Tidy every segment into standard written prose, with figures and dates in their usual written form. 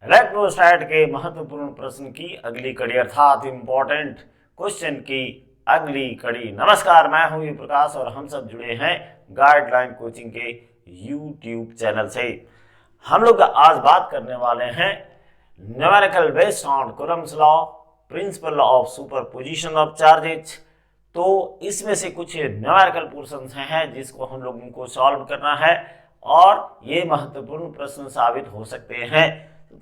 इलेक्ट्रोस्टैट के महत्वपूर्ण प्रश्न की अगली कड़ी अर्थात इंपॉर्टेंट क्वेश्चन की अगली कड़ी। नमस्कार, मैं हूं यू प्रकाश और हम सब जुड़े हैं गाइडलाइन कोचिंग के यूट्यूब चैनल से। हम लोग आज बात करने वाले हैं numerical based on Coulomb's law, principle of superposition of charges. तो इसमें से कुछ न्यूमेरिकल पोर्शंस हैं जिसको हम लोगों को सॉल्व करना है और ये महत्वपूर्ण प्रश्न साबित हो सकते हैं।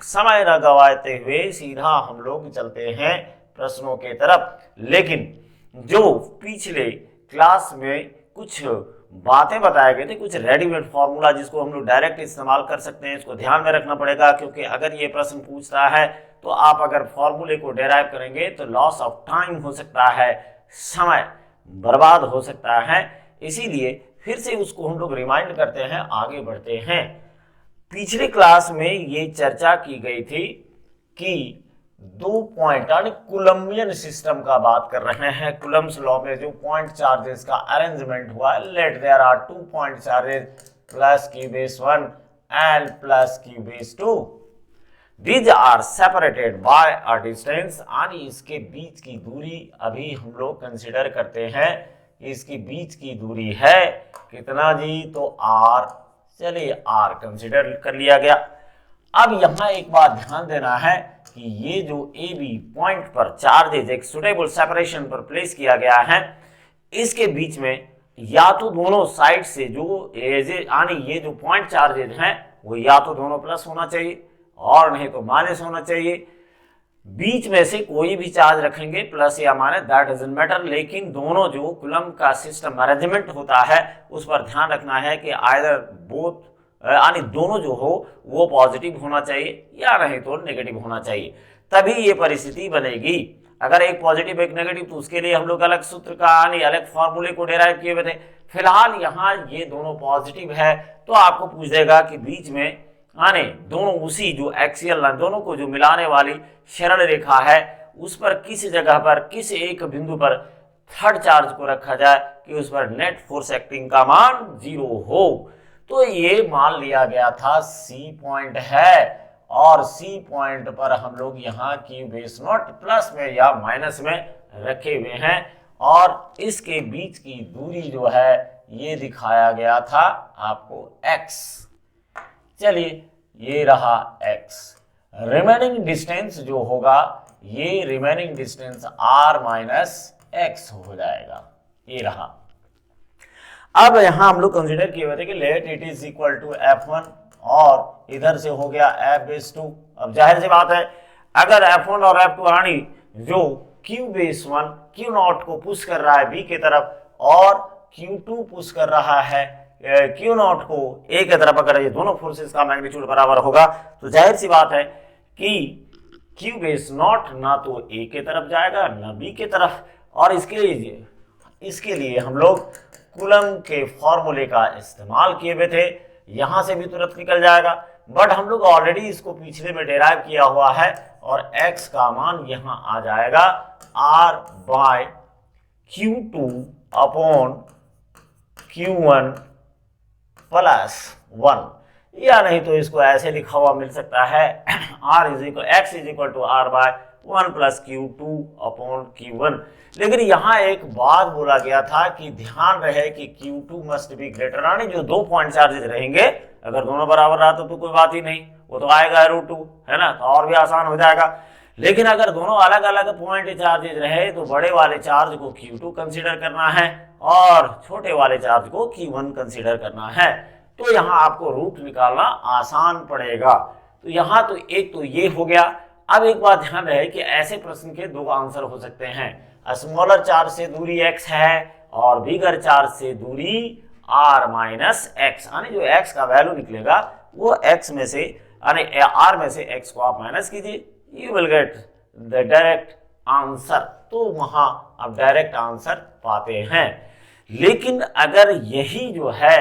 समय न गवाते हुए सीधा हम लोग चलते हैं प्रश्नों के तरफ। लेकिन जो पिछले क्लास में कुछ बातें बताए गए थे, कुछ रेडीमेड फॉर्मूला जिसको हम लोग डायरेक्ट इस्तेमाल कर सकते हैं, इसको ध्यान में रखना पड़ेगा। क्योंकि अगर ये प्रश्न पूछता है तो आप अगर फॉर्मूले को डेराइव करेंगे तो लॉस ऑफ टाइम हो सकता है, समय बर्बाद हो सकता है। इसीलिए फिर से उसको हम लोग रिमाइंड करते हैं, आगे बढ़ते हैं। पिछले क्लास में ये चर्चा की गई थी कि 2 पॉइंट यानी कूलम्बियन सिस्टम का बात कर रहे हैं। कूलम्ब्स लॉ में जो पॉइंट चार्जेस का अरेंजमेंट हुआ है, let there are 2 point charges plus q base 1 and plus q base 2, these are separated by a distance. यानी इसके बीच की दूरी अभी हम लोग कंसिडर करते हैं, इसके बीच की दूरी है कितना जी, तो r। चलिए r कंसिडर कर लिया गया। अब यहां एक बात ध्यान देना है कि ये जो ए बी पॉइंट पर चार्जेज एक सुटेबल सेपरेशन पर प्लेस किया गया है, इसके बीच में या तो दोनों साइड से जो यानी ये जो पॉइंट चार्जेज हैं वो या तो दोनों प्लस होना चाहिए और नहीं तो माइनस होना चाहिए। बीच में से कोई भी चार्ज रखेंगे प्लस या माइनस, दैट डजंट मैटर। लेकिन दोनों जो कूलम्ब का सिस्टम अरेंजमेंट होता है उस पर ध्यान रखना है कि आइदर बोथ यानी दोनों जो हो वो पॉजिटिव होना चाहिए या नहीं तो नेगेटिव होना चाहिए, तभी ये परिस्थिति बनेगी। अगर एक पॉजिटिव एक नेगेटिव तो उसके लिए हम लोग अलग सूत्र का यानी अलग फॉर्मूले को डेराइव किए हुए थे। फिलहाल यहाँ ये दोनों पॉजिटिव है तो आपको पूछ देगा कि बीच में यानी दोनों उसी जो एक्सियल लाइन, दोनों को जो मिलाने वाली सरल रेखा है उस पर किस जगह पर किस एक बिंदु पर थर्ड चार्ज को रखा जाए कि उस पर नेट फोर्स एक्टिंग का मान 0 हो। तो ये मान लिया गया था सी पॉइंट है और सी पॉइंट पर हम लोग यहाँ की बेस नॉट प्लस में या माइनस में रखे हुए हैं और इसके बीच की दूरी जो है ये दिखाया गया था आपको x। चलिए ये रहा x। रिमेनिंग डिस्टेंस जो होगा ये remaining distance r minus x हो जाएगा, ये रहा। अब यहां हम लोग कंसीडर किए हुए थे कि let it is equal to f1 और इधर से हो गया f बेस 2। अब जाहिर सी बात है अगर f1 और f2 यानी जो q बेस 1 q नॉट को पुश कर रहा है b के तरफ और q2 पुश कर रहा है q नॉट को a के तरफ, अगर ये दोनों फोर्सेस का मैग्नीट्यूड बराबर होगा तो जाहिर सी बात है कि q बेस नॉट ना तो a के तरफ जाएगा ना b के तरफ। और इसके लिए हम लोग कूलम्ब के फॉर्मूले का इस्तेमाल किए हुए थे। यहां से भी तुरंत निकल जाएगा, बट हम लोग ऑलरेडी इसको पिछले में डेराइव किया हुआ है और x का मान यहां आ जाएगा r bye q2 upon q1 plus 1, या नहीं तो इसको ऐसे लिखा हुआ मिल सकता है x is equal to r by 1 plus q2 upon q1। लेकिन यहाँ एक बात बोला गया था कि ध्यान रहे कि q2 मस्ट बी ग्रेटर, यानी जो 2 पॉइंट चार्जेस रहेंगे अगर दोनों बराबर रहा तो कोई बात ही नहीं, वो तो आएगा √2, है ना, तो और भी आसान हो जाएगा। लेकिन अगर दोनों अलग अलग पॉइंट चार्जेस रहे तो बड़े वाले चार्ज को q2 कंसिडर करना है और छोटे वाले चार्ज को q1 कंसिडर करना है। तो यहाँ आपको रूट निकालना आसान पड़ेगा। तो यहाँ तो एक तो ये हो गया। अब एक बात ध्यान रहे कि ऐसे प्रश्न के 2 आंसर हो सकते हैं। स्मॉलर चार्ज से दूरी x है और बिगर चार्ज से दूरी r माइनस x, यानी जो x का वैल्यू निकलेगा वो x में से यानी r में से x को आप माइनस कीजिए, you will get the direct answer. तो वहां आप डायरेक्ट आंसर पाते हैं। लेकिन अगर यही जो है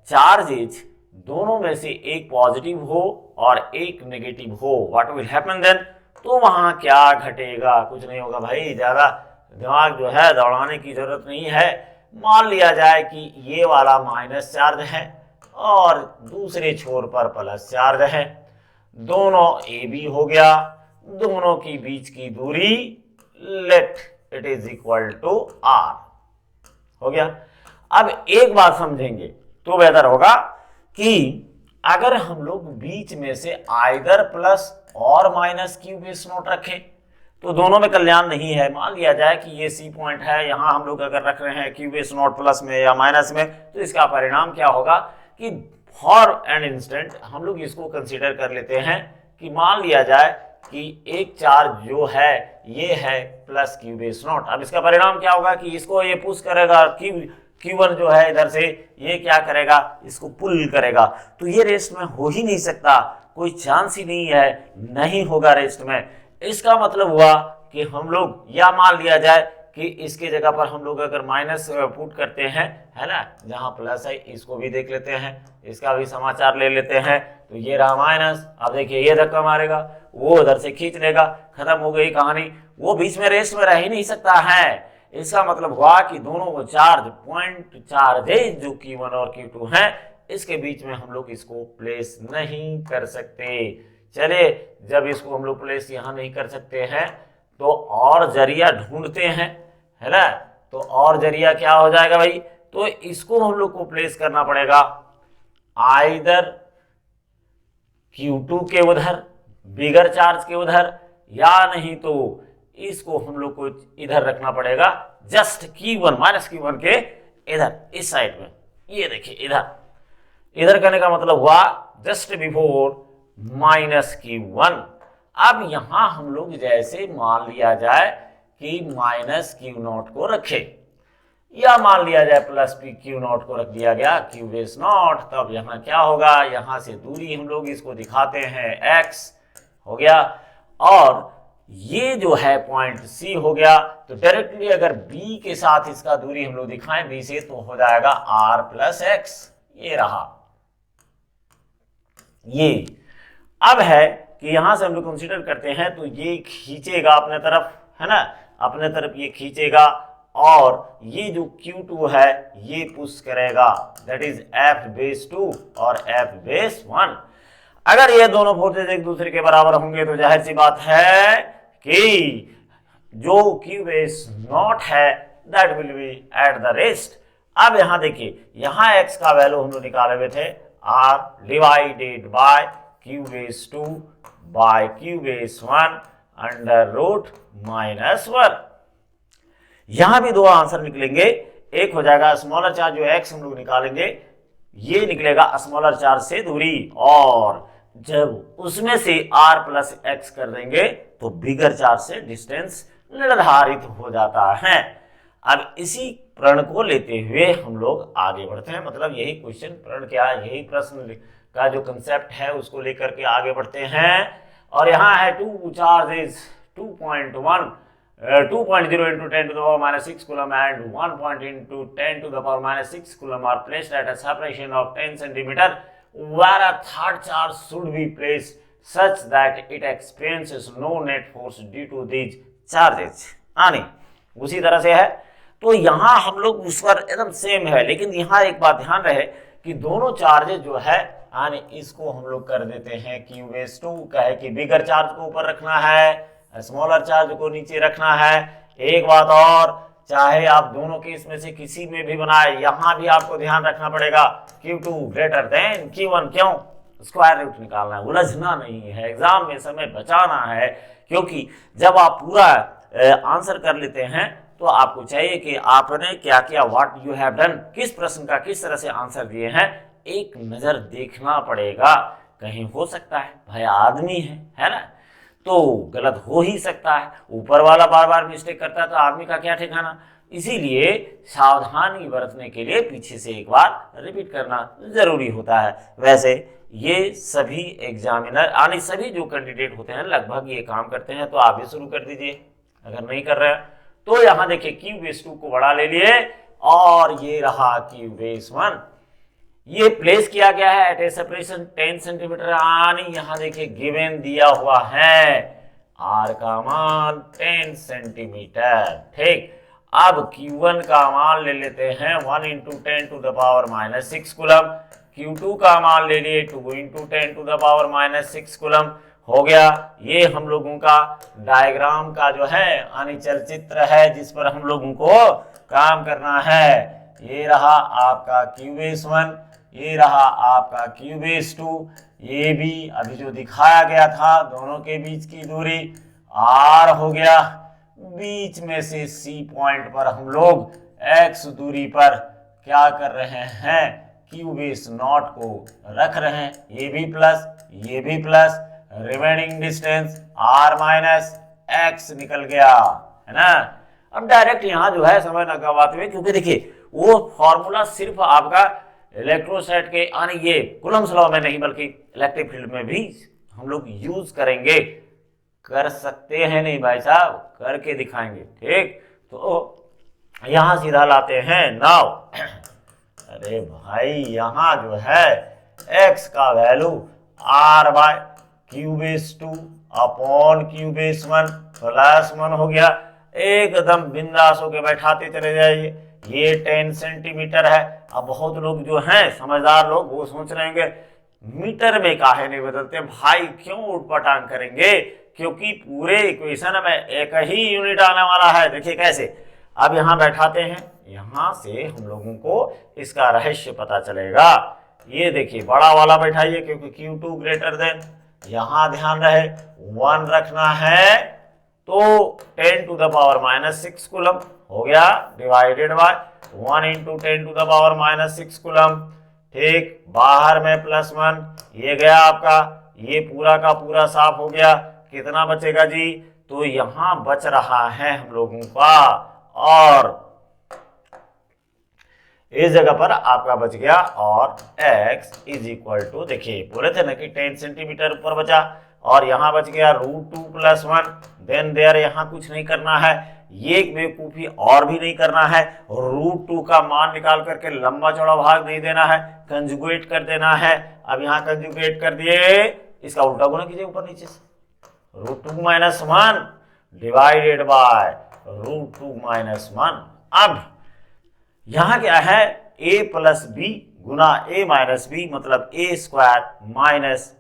चार्जेज दोनों में से एक पॉजिटिव हो और एक नेगेटिव हो, व्हाट विल हैपन देन, तो वहां क्या घटेगा, कुछ नहीं होगा भाई, ज्यादा दिमाग जो है दौड़ाने की जरूरत नहीं है। मान लिया जाए कि ये वाला माइनस चार्ज है और दूसरे छोर पर प्लस चार्ज है, दोनों ए बी हो गया, दोनों की बीच की दूरी let it is equal to R हो गया। अब एक बात समझेंगे तो बेहतर होगा कि अगर हम लोग बीच में से आइदर प्लस और माइनस क्यू बेस नोट रखें तो दोनों में कल्याण नहीं है। मान लिया जाए कि ये सी पॉइंट है, यहां हम लोग अगर रख रहे हैं क्यू बेस नोट प्लस में या माइनस में, तो इसका परिणाम क्या होगा कि फॉर एन इंस्टेंट हम लोग इसको कंसीडर कर लेते हैं कि मान लिया जाए कि एक चार्ज जो है ये है प्लस क्यू बेस नोट। अब इसका परिणाम क्या होगा कि इसको ये पुश करेगा, Q1 जो है इधर से ये क्या करेगा, इसको पुल करेगा। तो ये रेस्ट में हो ही नहीं सकता, कोई चांस ही नहीं है, नहीं होगा रेस्ट में। इसका मतलब हुआ कि हम लोग, या मान लिया जाए कि इसके जगह पर हम लोग अगर माइनस पुट करते हैं, है ना, जहां प्लस है इसको भी देख लेते हैं, इसका भी समाचार ले लेते हैं। तो ये रहा माइनस, अब देखिए ये धक्का मारेगा, वो उधर से खींच लेगा, खत्म हो गई कहानी। वो बीच में रेस्ट में रह ही नहीं सकता है। इसका मतलब हुआ कि दोनों को चार्ज पॉइंट चार्जेज जो Q1 और Q2 हैं, इसके बीच में हम लोग इसको प्लेस नहीं कर सकते। चलिए, जब इसको हम लोग प्लेस यहां नहीं कर सकते हैं तो और जरिया ढूंढते हैं, है ना। तो और जरिया क्या हो जाएगा भाई, तो इसको हम लोग को प्लेस करना पड़ेगा आइदर Q2 के उधर, बिगर चार्ज के उधर, या नहीं तो इसको हम लोग को इधर रखना पड़ेगा जस्ट Q1 माइनस Q1 के इधर, इस साइड में। ये देखिए इधर करने का मतलब हुआ जस्ट बिफोर माइनस Q1। अब यहां हम लोग जैसे मान लिया जाए कि माइनस Q0 को रखे, या मान लिया जाए प्लस Q0 को रख दिया गया Q बेस नॉट, तब यहां क्या होगा, यहां से दूरी हम लोग इसको दिखाते हैं x हो गया, और ये जो है पॉइंट C हो गया। तो डायरेक्टली अगर B के साथ इसका दूरी हम लोग दिखाएं B से, तो हो जाएगा R प्लस x। ये रहा, ये अब है कि यहां से हम लोग कंसीडर करते हैं तो ये खींचेगा अपने तरफ, है ना, अपने तरफ ये खींचेगा, और ये जो Q2 है ये पुश करेगा, दैट इज F बेस 2 और F बेस 1। अगर ये दोनों फोर्सेज एक दूसरे के बराबर होंगे तो जाहिर सी बात है कि जो Q बेस नॉट है that will be at the rest. अब यहां देखिए, यहां x का वैल्यू हम लोग निकाले हुए थे R divided by Q base 2 by Q base 1 under root minus 1। यहां भी दो आंसर निकलेंगे, एक हो जाएगा स्मॉलर चार्ज जो x हम लोग निकालेंगे, ये निकलेगा स्मॉलर चार्ज से दूरी, और जब उसमें से r प्लस x कर देंगे तो बिगर चार्ज से डिस्टेंस निर्धारित हो जाता है। अब इसी प्रण को लेते हुए हम लोग आगे बढ़ते हैं, मतलब यही क्वेश्चन प्रण क्या है, यही प्रश्न का जो कंसेप्ट है उसको लेकर के आगे बढ़ते हैं। और यहाँ है 2 charges 2.1 2.0 into 10 to the power minus 6 coulomb and 1 point into 10 to the power minus 6 coulomb are placed at a separation of 10 centimeter, where a third charge should be placed such that it experiences no net force due to these charges। आने उसी तरह से है, तो यहाँ हम लोग उस पर एकदम सेम है, लेकिन यहाँ एक बात ध्यान रहे कि दोनों चार्जेस जो है आने इसको हम लोग कर देते हैं Q बेस 2, कहे कि बिगर चार्ज को ऊपर रखना है, स्मॉलर चार्ज को नीचे रखना है। एक बात और, चाहे आप दोनों केस में से किसी में भी बनाए, यहां भी आपको ध्यान रखना पड़ेगा Q2 ग्रेटर देन Q1। क्यों? स्क्वायर रूट निकालना है, उलझना नहीं है, एग्जाम में समय बचाना है। क्योंकि जब आप पूरा आंसर कर लेते हैं तो आपको चाहिए कि आपने क्या किया, व्हाट यू हैव डन, किस प्रश्न का किस तरह से आंसर दिए हैं, एक नजर देखना पड़ेगा। कहीं हो सकता है भाई आदमी है ना, तो गलत हो ही सकता है, ऊपर वाला बार बार मिस्टेक करता है तो आदमी का क्या ठिकाना। इसीलिए सावधानी बरतने के लिए पीछे से एक बार रिपीट करना जरूरी होता है। वैसे ये सभी एग्जामिनर यानी सभी जो कैंडिडेट होते हैं लगभग ये काम करते हैं, तो आप भी शुरू कर दीजिए अगर नहीं कर रहे हैं तो। यहां देखिए Q बेस 2 को बड़ा ले लिए, और ये रहा Q बेस 1, ये प्लेस किया गया है एट ए सेपरेशन 10 सेंटीमीटर। यहां देखिए गिवन दिया हुआ है R का मान 10 सेंटीमीटर, ठीक। अब Q1 का मान ले लेते हैं 1 into 10 to the power minus 6 coulomb. Q2 का मान ले लिए 2 × 10⁻⁻6 कूलम हो गया। ये हम लोगों का डायग्राम का जो है अनिचल चित्र है जिस पर हम लोगों को काम करना है। ये रहा आपका Q⁻1, ये रहा आपका Q⁻2, ये भी अभी जो दिखाया गया था दोनों के बीच की दूरी R हो गया। बीच में से C पॉइंट पर हम लोग X दूरी पर क्या कर रहे हैं, Q⁻0 को रख रहे हैं। ये भी प्लस, ये भी प्लस, रिमेनिंग डिस्टेंस R-X निकल गया, है ना। अब डायरेक्ट यहाँ जो है समय न गवाते हुए, क्योंकि देखिए वो फॉर्मूला सिर्फ आपका इलेक्ट्रोस्टैट के यानी ये कूलम्ब्स लॉ में नहीं बल्कि इलेक्ट्रिक फील्ड में भी हम लोग यूज करेंगे। कर सकते हैं नहीं भाई साहब, करके दिखाएंगे, ठीक। तो यहां सीधा लाते हैं नाउ। अरे भाई यहाँ जो है x का value R/Q⁻2 upon Q⁻1 plus 1 हो गया। एकदम बिंदास होके बैठाते चले जाइए। ये 10 सेंटीमीटर है। अब बहुत लोग जो हैं समझदार लोग वो सोच रहे हैं मीटर में काहे नहीं बदलते भाई, क्यों उठपटांग करेंगे, क्योंकि पूरे इक्वेशन में एक ही यूनिट आने वाला है। देखिए कैसे, अब यहाँ बैठाते हैं, यहाँ से हम लोगों को इसका रहस्य पता चलेगा। ये देखिए बड़ा वाला बैठाइए क्योंकि Q2 ग्रेटर देन, यहाँ ध्यान रहे 1 रखना है तो 10⁻⁻6 कूलम हो गया, डिवाइडेड बाय 1 × 10⁻⁻6 कूलम, ठीक। बाहर में +1, ये गया आपका, ये पूरा का पूरा साफ हो गया। कितना बचेगा जी, तो यहां बच रहा है हम लोगों का, और इस जगह पर आपका बच गया और x = देखिए बोले थे ना कि 10 सेंटीमीटर ऊपर बचा, और यहां बच गया √2 + 1। देन देयर यहां कुछ नहीं करना है, ये बेवकूफी और भी नहीं करना है। √2 का मान निकाल करके लंबा चौड़ा भाग नहीं देना है, कंजुगेट कर देना है। अब यहाँ कंजुगेट कर दिए, इसका उल्टा गुना कीजिए ऊपर नीचे से, √2 - 1 डिवाइडेड बाय √2 - 1। अब यहाँ क्या है, a + b Guna a - b मतलब a² -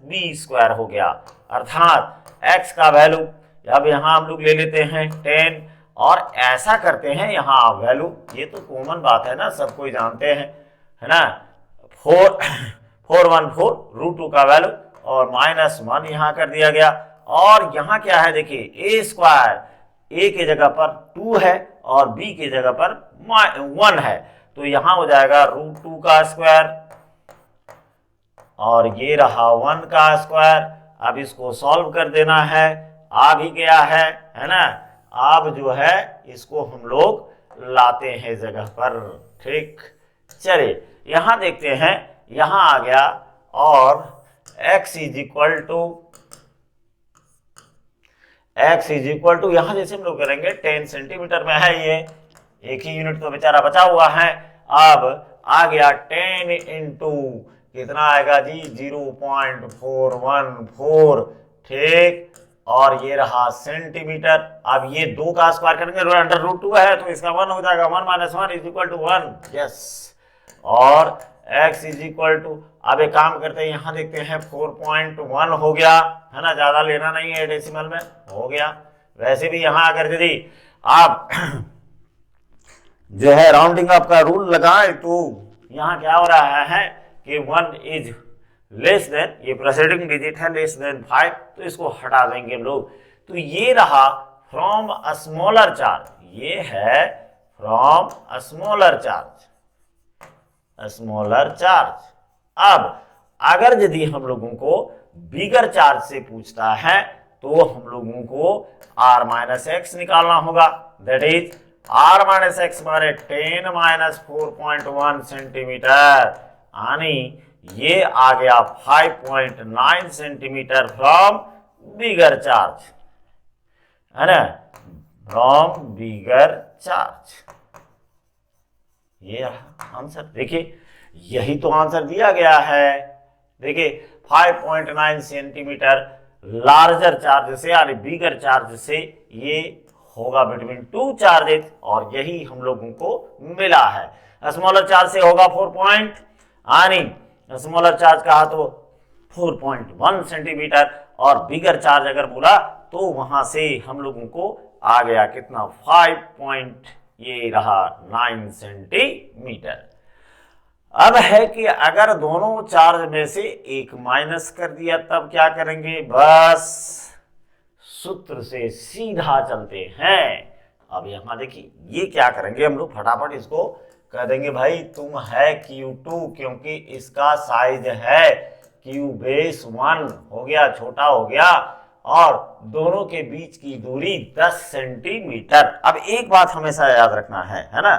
b² हो गया, अर्थात x का वैल्यू अब यहाँ हम लोग ले लेते हैं 10, और ऐसा करते हैं यहाँ वैल्यू, ये तो कॉमन बात है ना, सब कोई जानते हैं, है ना। 414 √2 का वैल्यू और -1 यहाँ कर दिया गया। और यहाँ क्या है देखिए, a² a के जगह पर 2 है और b की जगह पर 1 है, तो यहाँ हो जाएगा √2 का स्क्वायर और ये रहा 1 का स्क्वायर। अब इसको सॉल्व कर देना है, आ भी गया है ना। अब जो है इसको हम लोग लाते हैं जगह पर, ठीक। चलिए यहां देखते हैं, यहां आ गया और x = यहां जैसे हम लोग करेंगे 10 सेंटीमीटर में है, ये एक ही यूनिट तो बेचारा बचा हुआ है। अब आ गया 10 × कितना आएगा जी, 0.414, ठीक। और ये रहा सेंटीमीटर। अब ये 2 का स्क्वायर करेंगे, √2 है तो इसका 1 हो जाएगा, 1 - 1 = 1, यस। और x अब एक काम करते हैं, यहाँ देखते हैं 4.1 हो गया, है ना, ज्यादा लेना नहीं है डेसिमल में, हो गया। वैसे भी यहाँ अगर यदि आप जो है राउंडिंग अप का रूल लगाएं तो यहाँ क्या हो रहा है कि 1 इज लेस देन, ये प्रेसिडिंग डिजिट है, लेस देन 5, तो इसको हटा देंगे हम लोग। तो ये रहा फ्रॉम अ स्मॉलर चार्ज, ये है फ्रॉम अ स्मॉलर चार्ज। अब अगर यदि हम लोगों को बिगर चार्ज से पूछता है तो हम लोगों को r-x निकालना होगा, दैट इज r-x माने 10 - 4.1 सेंटीमीटर, यानी ये आ गया 5.9 सेंटीमीटर फ्रॉम बिगर चार्ज, है ना, फ्रॉम बिगर चार्ज। ये आंसर, देखिए यही तो आंसर दिया गया है। देखिए 5.9 सेंटीमीटर लार्जर चार्ज से यानी बिगर चार्ज से ये होगा बिटवीन 2 चार्जेस, और यही हम लोगों को मिला है। स्मॉलर चार्ज से होगा 4 पॉइंट, यानी स्मॉलर चार्ज कहा तो 4.1 सेंटीमीटर, और बिगर चार्ज अगर बोला तो वहां से हम लोगों को आ गया कितना ये रहा 9 सेंटीमीटर। अब है कि अगर दोनों चार्ज में से एक माइनस कर दिया तब क्या करेंगे, बस सूत्र से सीधा चलते हैं। अब यहां देखिए ये क्या करेंगे हम लोग, फटाफट इसको कह देंगे भाई तुम है Q2, क्योंकि इसका साइज है Q बेस 1 हो गया, छोटा हो गया, और दोनों के बीच की दूरी 10 सेंटीमीटर। अब एक बात हमेशा याद रखना है ना,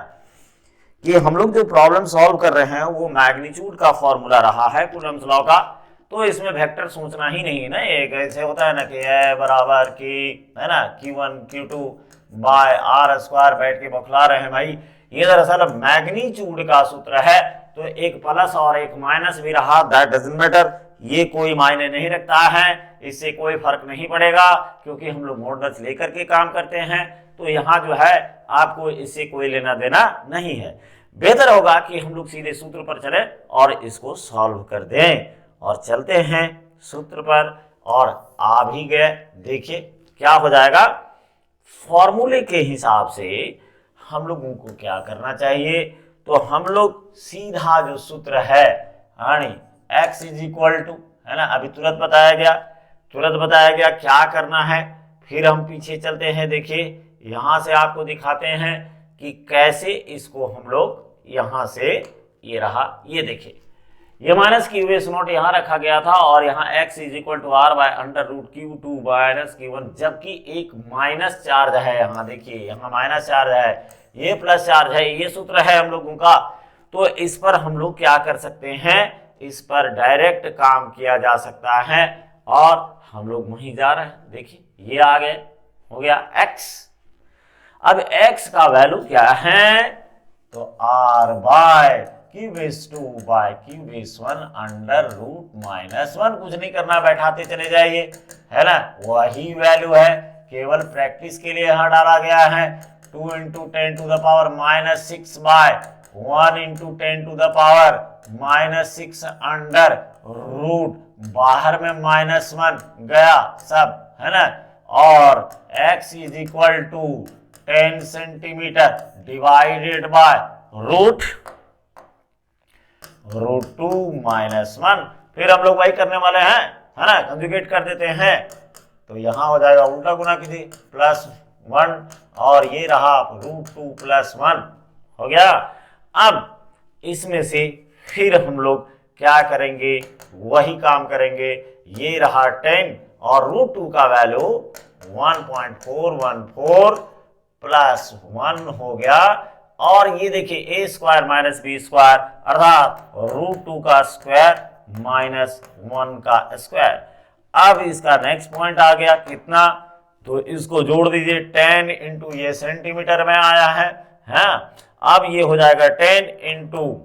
कि हम लोग जो प्रॉब्लम सॉल्व कर रहे हैं वो मैग्नीट्यूड का फॉर्मूला रहा है कूलम्स लॉ का, तो इसमें वेक्टर सोचना ही नहीं है ना। एक ऐसे होता है ना कि ए बराबर की है ना Q1 Q2 bye are square, बैठ के बौखला रहे हैं भाई। ये दरअसल मैग्नीट्यूड का सूत्र है, तो एक प्लस और एक माइनस भी रहा, दैट डजंट मैटर, ये कोई मायने नहीं रखता है, इससे कोई फर्क नहीं पड़ेगा, क्योंकि हम लोग मॉडल्स लेकर के काम करते हैं, तो यहाँ जो है आपको इससे कोई लेना देना नहीं है। बेहतर होगा कि हम लोग सीधे सूत्र पर चले और इसको सॉल्व कर दें, और चलते हैं सूत्र पर, और आ भी गए। देखिए क्या हो जाएगा, फॉर्मूले के हिसाब से हम लोगों को क्या करना चाहिए, तो हम लोग सीधा जो सूत्र है x इज इक्वल टू, है ना, अभी तुरंत बताया गया क्या करना है। फिर हम पीछे चलते हैं, देखिए यहां से आपको दिखाते हैं कि कैसे इसको हम लोग यहां से, ये रहा, ये देखिए ये माइनस क्यू बेस नॉट यहाँ रखा गया था, और यहाँ x is equal to R by under root Q2 minus Q1, जबकि एक माइनस चार्ज है यहाँ, देखिए यहाँ माइनस चार्ज है, ये प्लस चार्ज है, ये सूत्र है हम लोगों का। तो इस पर हम लोग क्या कर सकते हैं, इस पर डायरेक्ट काम किया जा सकता है, और हम लोग वहीं जा रहे हैं। देखिए ये आ गए, हो गया x। अब x का वैल्यू क्या है, तो r by Q base 2 by Q base 1 under root minus 1, कुछ नहीं करना, बैठाते चले जाइए, है ना, वही वैल्यू है, केवल प्रैक्टिस के लिए यहां डाला गया है। 2 into 10 to the power minus 6 by 1 into 10 to the power minus 6 under root, बाहर में -1 गया सब, है ना, और x is equal to 10 centimetre divided by root 2 -1। फिर हम लोग वही करने वाले हैं, है ना, कंजुगेट कर देते हैं, तो यहां हो जाएगा उल्टा गुना कीजिए +1, और ये रहा रूट 2 + 1 हो गया। अब इसमें से फिर हम लोग क्या करेंगे, वही काम करेंगे, ये रहा 10 और रूट 2 का वैल्यू 1.414 + 1 हो गया, और ये देखिए a square minus B square अर्थात रूट 2 का स्क्वायर माइनस 1 का स्क्वायर। अब इसका नेक्स्ट पॉइंट आ गया कितना, तो इसको जोड़ दीजिए, 10 इंटू ये सेंटीमीटर में आया है, अब ये हो जाएगा 10 इंटू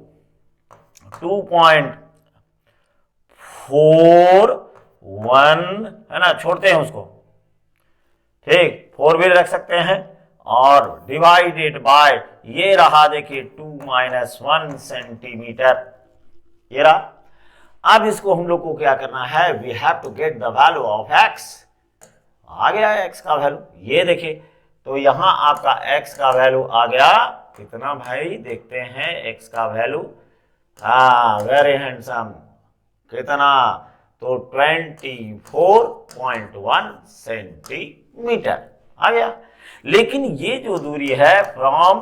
2.41, है ना, छोड़ते हैं उसको, ठीक, 4 भी रख सकते हैं, और डिवाइडेड बाय ये रहा देखिए 2 - 1 सेंटीमीटर, ये रहा। अब इसको हम लोग को क्या करना है, we have to get the value of x। आ गया है x का वैल्यू, ये देखिए, तो यहां आपका x का वैल्यू आ गया कितना भाई, देखते हैं x का वैल्यू, वेरी हैंडसम, कितना, तो 24.1 सेंटीमीटर आ गया। लेकिन ये जो दूरी है from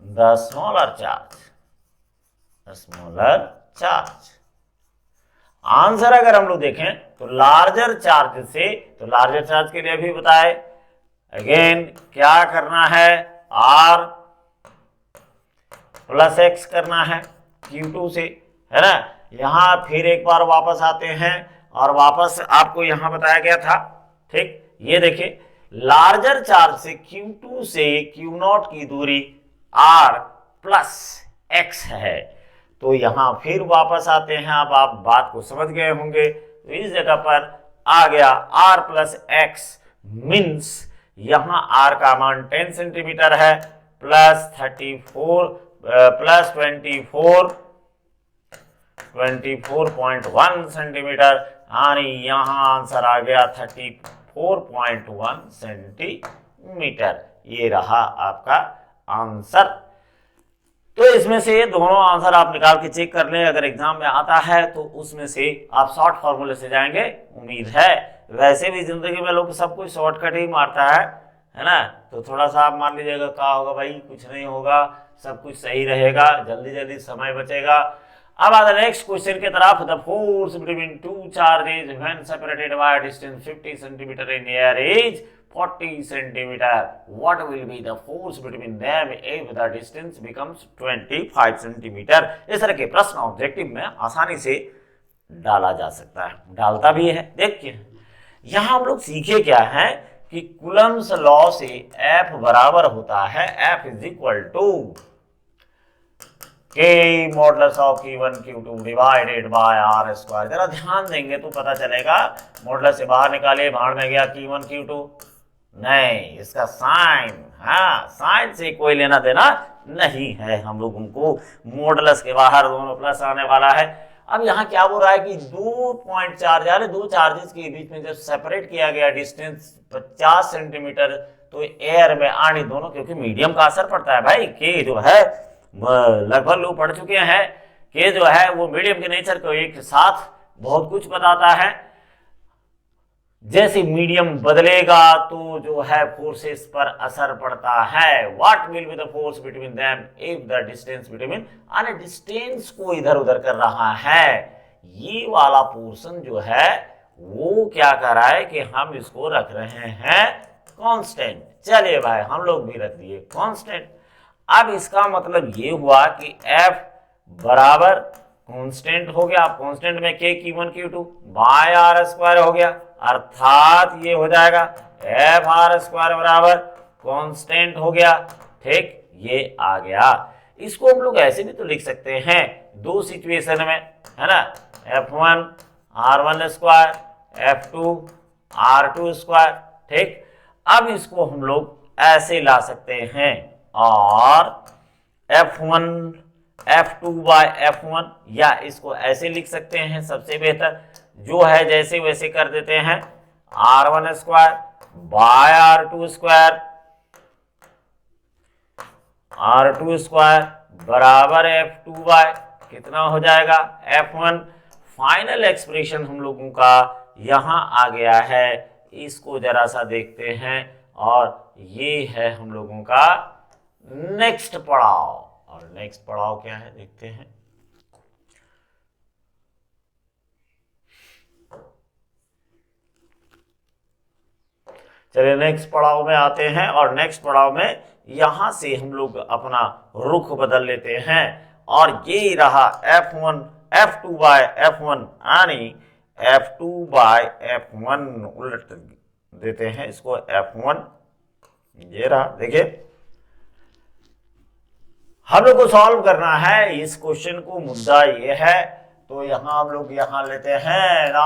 the smaller charge, answer अगर हम लोग देखें तो लार्जर चार्ज से, तो लार्जर चार्ज के लिए भी बताए, अगेन क्या करना है, r + x करना है Q2 से, है ना। यहां फिर एक बार वापस आते हैं, और वापस आपको यहां बताया गया था, ठीक, ये देखिए लार्जर चार्ज से Q2 से Q0 की दूरी r + x है, तो यहां फिर वापस आते हैं। अब आप बात को समझ गए होंगे, तो इस जगह पर आ गया r + x मीन्स यहां r का मान 10 सेंटीमीटर है, +24 24.1 सेंटीमीटर, यानी यहाँ आंसर आ गया 34.1 सेंटीमीटर। ये रहा आपका आंसर। तो इसमें से दोनों आंसर आप निकाल के चेक कर लें, अगर एग्जाम में आता है तो उसमें से आप शॉर्ट फॉर्मूले से जाएंगे, उम्मीद है। वैसे भी जिंदगी में लोग सब कुछ शॉर्टकट ही मारता है ना। तो थोड़ा सा आप मान लीजिएगा, क्या होगा भाई, कुछ नहीं होगा, सब कुछ सही रहेगा, जल्दी जल्दी समय बचेगा। अब आता नेक्स्ट क्वेश्चन की तरफ। The force between two charges when separated by distance 50 centimetre in air is 40 centimetre. What will be the force between them if the distance becomes 25 centimetre. इस तरह के प्रश्न ऑब्जेक्टिव में आसानी से डाला जा सकता है, डालता भी है। देखिए यहां हम लोग सीखे क्या है कि कूलम्स लॉ से F बराबर होता है F is equal to K modulus of Q1 Q2 divided by R square. जरा ध्यान देंगे तो पता चलेगा। मॉडुलस से बाहर निकाले, भाड़ में गया Q1 Q2, नहीं, इसका साइन, हाँ, साइन से कोई लेना देना नहीं है हम लोगों को। मॉडुलस के बाहर दोनों प्लस आने वाला है। अब यहाँ क्या बोल रहा है कि 2 पॉइंट चार्ज, यानी दो चार्जेस के बीच में जब सेपरेट किया गया डिस्टेंस 50 सेंटीमीटर, तो एयर में आने दोनों, क्योंकि मीडियम का असर पड़ता है भाई। के जो है लगभग लोग पढ़ चुके हैं, के जो है वो मीडियम के नेचर को एक साथ बहुत कुछ बताता है। जैसे मीडियम बदलेगा तो जो है फोर्सेस पर असर पड़ता है। What will be the force between them if the distance between, आने डिस्टेंस को इधर उधर कर रहा है। ये वाला पोर्शन जो है वो क्या कर रहा है कि हम इसको रख रहे हैं कांस्टेंट। चलिए भाई हम लोग भी रख दिए कांस्टेंट। अब इसका मतलब ये हुआ कि F बराबर कांस्टेंट हो गया। कांस्टेंट में K Q1 Q2 bye R square हो गया, अर्थात ये हो जाएगा F R स्क्वायर बराबर कांस्टेंट हो गया। ठीक, ये आ गया। इसको हम लोग ऐसे भी तो लिख सकते हैं दो सिचुएशन में, है ना, F1 R1 square, F2 R2 square. ठीक, अब इसको हम लोग ऐसे ला सकते हैं, और F1 F2 बाय F1, या इसको ऐसे लिख सकते हैं, सबसे बेहतर जो है जैसे वैसे कर देते हैं, R1 square by R2 square, R2 square बराबर F2 बाय कितना हो जाएगा F1। फाइनल एक्सप्रेशन हम लोगों का यहां आ गया है। इसको जरा सा देखते हैं, और ये है हम लोगों का नेक्स्ट पड़ाव। और नेक्स्ट पड़ाव क्या है देखते हैं। चलिए नेक्स्ट पड़ाव में आते हैं, और नेक्स्ट पड़ाव में यहां से हम लोग अपना रुख बदल लेते हैं, और ये रहा F1 F2 बाय F1, यानी F2 बाय F1 उलट देते हैं इसको F1। ये रहा, देखिए हम लोग को सॉल्व करना है इस क्वेश्चन को। मुद्दा ये है, तो यहां हम लोग यहां लेते हैं ना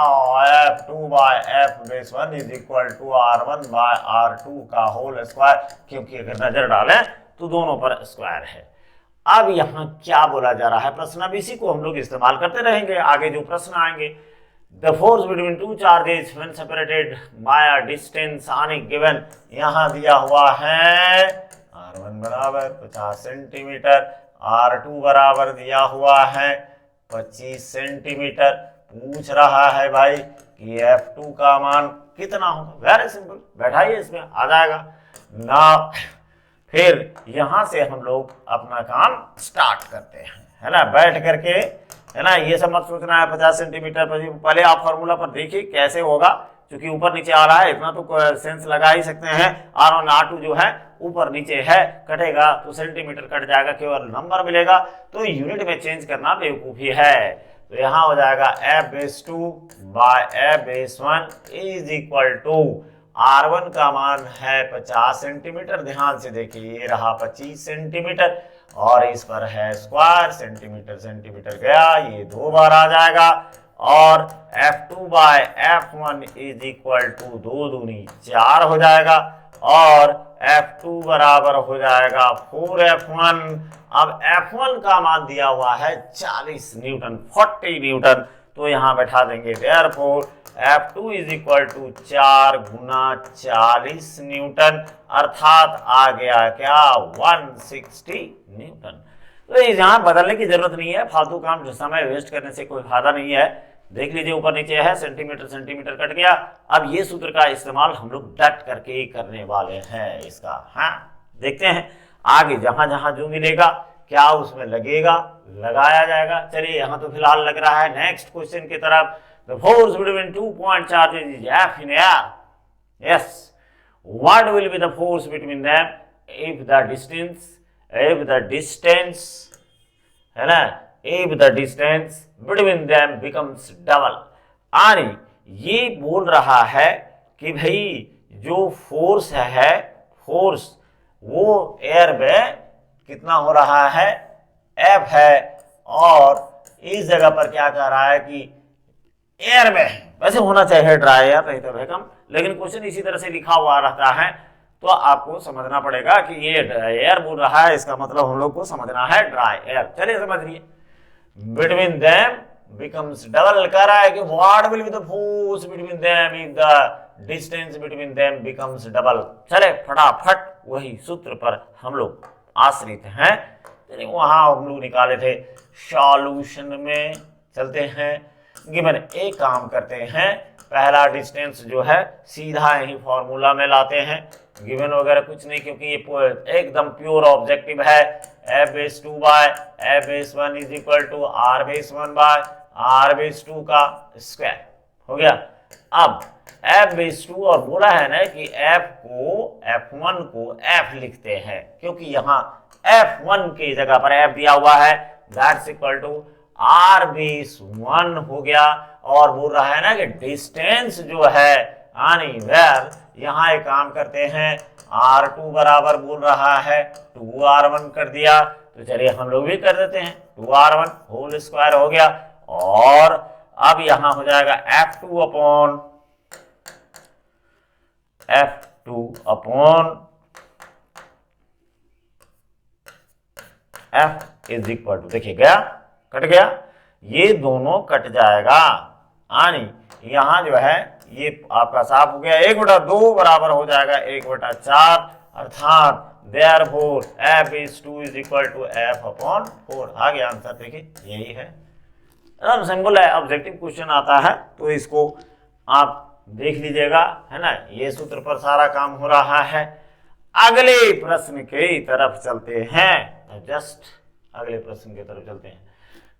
F2 by F1 is equal to R1 by R2 का होल स्क्वायर, क्योंकि अगर नजर डालें तो दोनों पर स्क्वायर है। अब यहां क्या बोला जा रहा है प्रश्न, अब इसी को हम लोग इस्तेमाल करते रहेंगे, आगे जो प्रश्न आएंगे। The force between two charges when separated by a distance आने गिवन, यहां दिया हुआ है R1 बराबर 50 सेंटीमीटर, R2 बराबर दिया हुआ है 25 सेंटीमीटर। पूछ रहा है भाई कि F2 का मान कितना होगा। वेरी सिंपल, बैठाइए, इसमें आ जाएगा ना। फिर यहां से हम लोग अपना काम स्टार्ट करते हैं, है ना, बैठ करके, है ना। ये सब मत सोचना है 50 सेंटीमीटर पर, पहले आप फॉर्मूला पर देखिए कैसे होगा, क्योंकि ऊपर नीचे आ रहा है, इतना तो सेंस लगा ही सकते हैं। R1 R2 जो है ऊपर नीचे है, कटेगा तो सेंटीमीटर कट जाएगा, केवल नंबर मिलेगा, तो यूनिट में चेंज करना बेवकूफी है। तो यहां हो जाएगा F2 by F1 is equal to R1 का मान है 50 सेंटीमीटर, ध्यान से देखिए, ये रहा 25 सेंटीमीटर, और इस पर है स्क्वायर, सेंटीमीटर सेंटीमीटर गया, ये 2 बार आ जाएगा। और F2 by F1 is equal to 2 दूनी 4 हो जाएगा, और F2 बराबर हो जाएगा 4F1। अब F1 का मान दिया हुआ है 40 न्यूटन, 40 न्यूटन, तो यहां बैठा देंगे therefore F2 is equal to 4 गुना 40 न्यूटन, अर्थात आ गया क्या 160 न्यूटन। तो यहाँ बदलने की जरूरत नहीं है, फालतू काम जो समय वेस्ट करने से कोई फायदा नहीं है। देख लीजिए ऊपर नीचे है, सेंटीमीटर सेंटीमीटर कट गया। अब ये सूत्र का इस्तेमाल हम लोग डट करके ही करने वाले हैं इसका। हाँ देखते हैं आगे जहां जहां जो मिलेगा क्या उसमें लगेगा, लगाया जाएगा। चलिए यहाँ तो फिलहाल लग रहा है। नेक्स्ट क्वेश्चन की तरफ, the force between 2 point charges is F in air. Yes, what will be the force between them if the distance है ना, if the distance between them becomes double। यानी ये बोल रहा है कि भाई जो फोर्स है, फोर्स वो एयर में कितना हो रहा है, F है, और इस जगह पर क्या कह रहा है कि एयर में है। वैसे होना चाहिए ड्राई एयर, नहीं तो कम, लेकिन क्वेश्चन इसी तरह से लिखा हुआ रहता है, तो आपको समझना पड़ेगा कि ये एयर बोल रहा है, इसका मतलब हम लोग को समझना है ड्राई एयर। चलिए समझिए, बिटवीन देम बिकम्स डबल, कह रहा है कि what will be the force between them if the distance between them becomes double. चले फटाफट वही सूत्र पर हम लोग आश्रित हैं, वहां हम लोग निकाले थे। सॉल्यूशन में चलते हैं, गिवन एक काम करते हैं, पहला डिस्टेंस जो है सीधा यही फॉर्मूला में लाते हैं, गिवन वगैरह कुछ नहीं, क्योंकि ये एकदम प्योर ऑब्जेक्टिव है। F/2 by F/1 is equal to R/1 by R/2 का स्क्वायर हो गया। अब F/2 और बोला है ना कि F1 को F लिखते हैं, क्योंकि यहाँ F1 की जगह पर F दिया हुआ है, दैट्स इक्वल टू R/1 हो गया। और बोल रहा है ना कि डिस्टेंस जो है यानी वेयर, यहाँ एक काम करते हैं, R2 बराबर बोल रहा है 2R1 कर दिया, तो चलिए हम लोग भी कर देते हैं, 2R1 होल स्क्वायर हो गया। और अब यहां हो जाएगा F2 upon F is equal to, देखिए गया, कट गया, ये दोनों कट जाएगा, यानी यहां जो है ये आपका साफ हो गया। 1/2 बराबर हो जाएगा 1/4, अर्थात therefore F/2 is equal to F/4 आ गया आंसर। देखिए यही है, एकदम सिंपल है। ऑब्जेक्टिव क्वेश्चन आता है तो इसको आप देख लीजिएगा, है ना, ये सूत्र पर सारा काम हो रहा है। अगले प्रश्न की तरफ चलते हैं, जस्ट अगले प्रश्न की तरफ चलते हैं।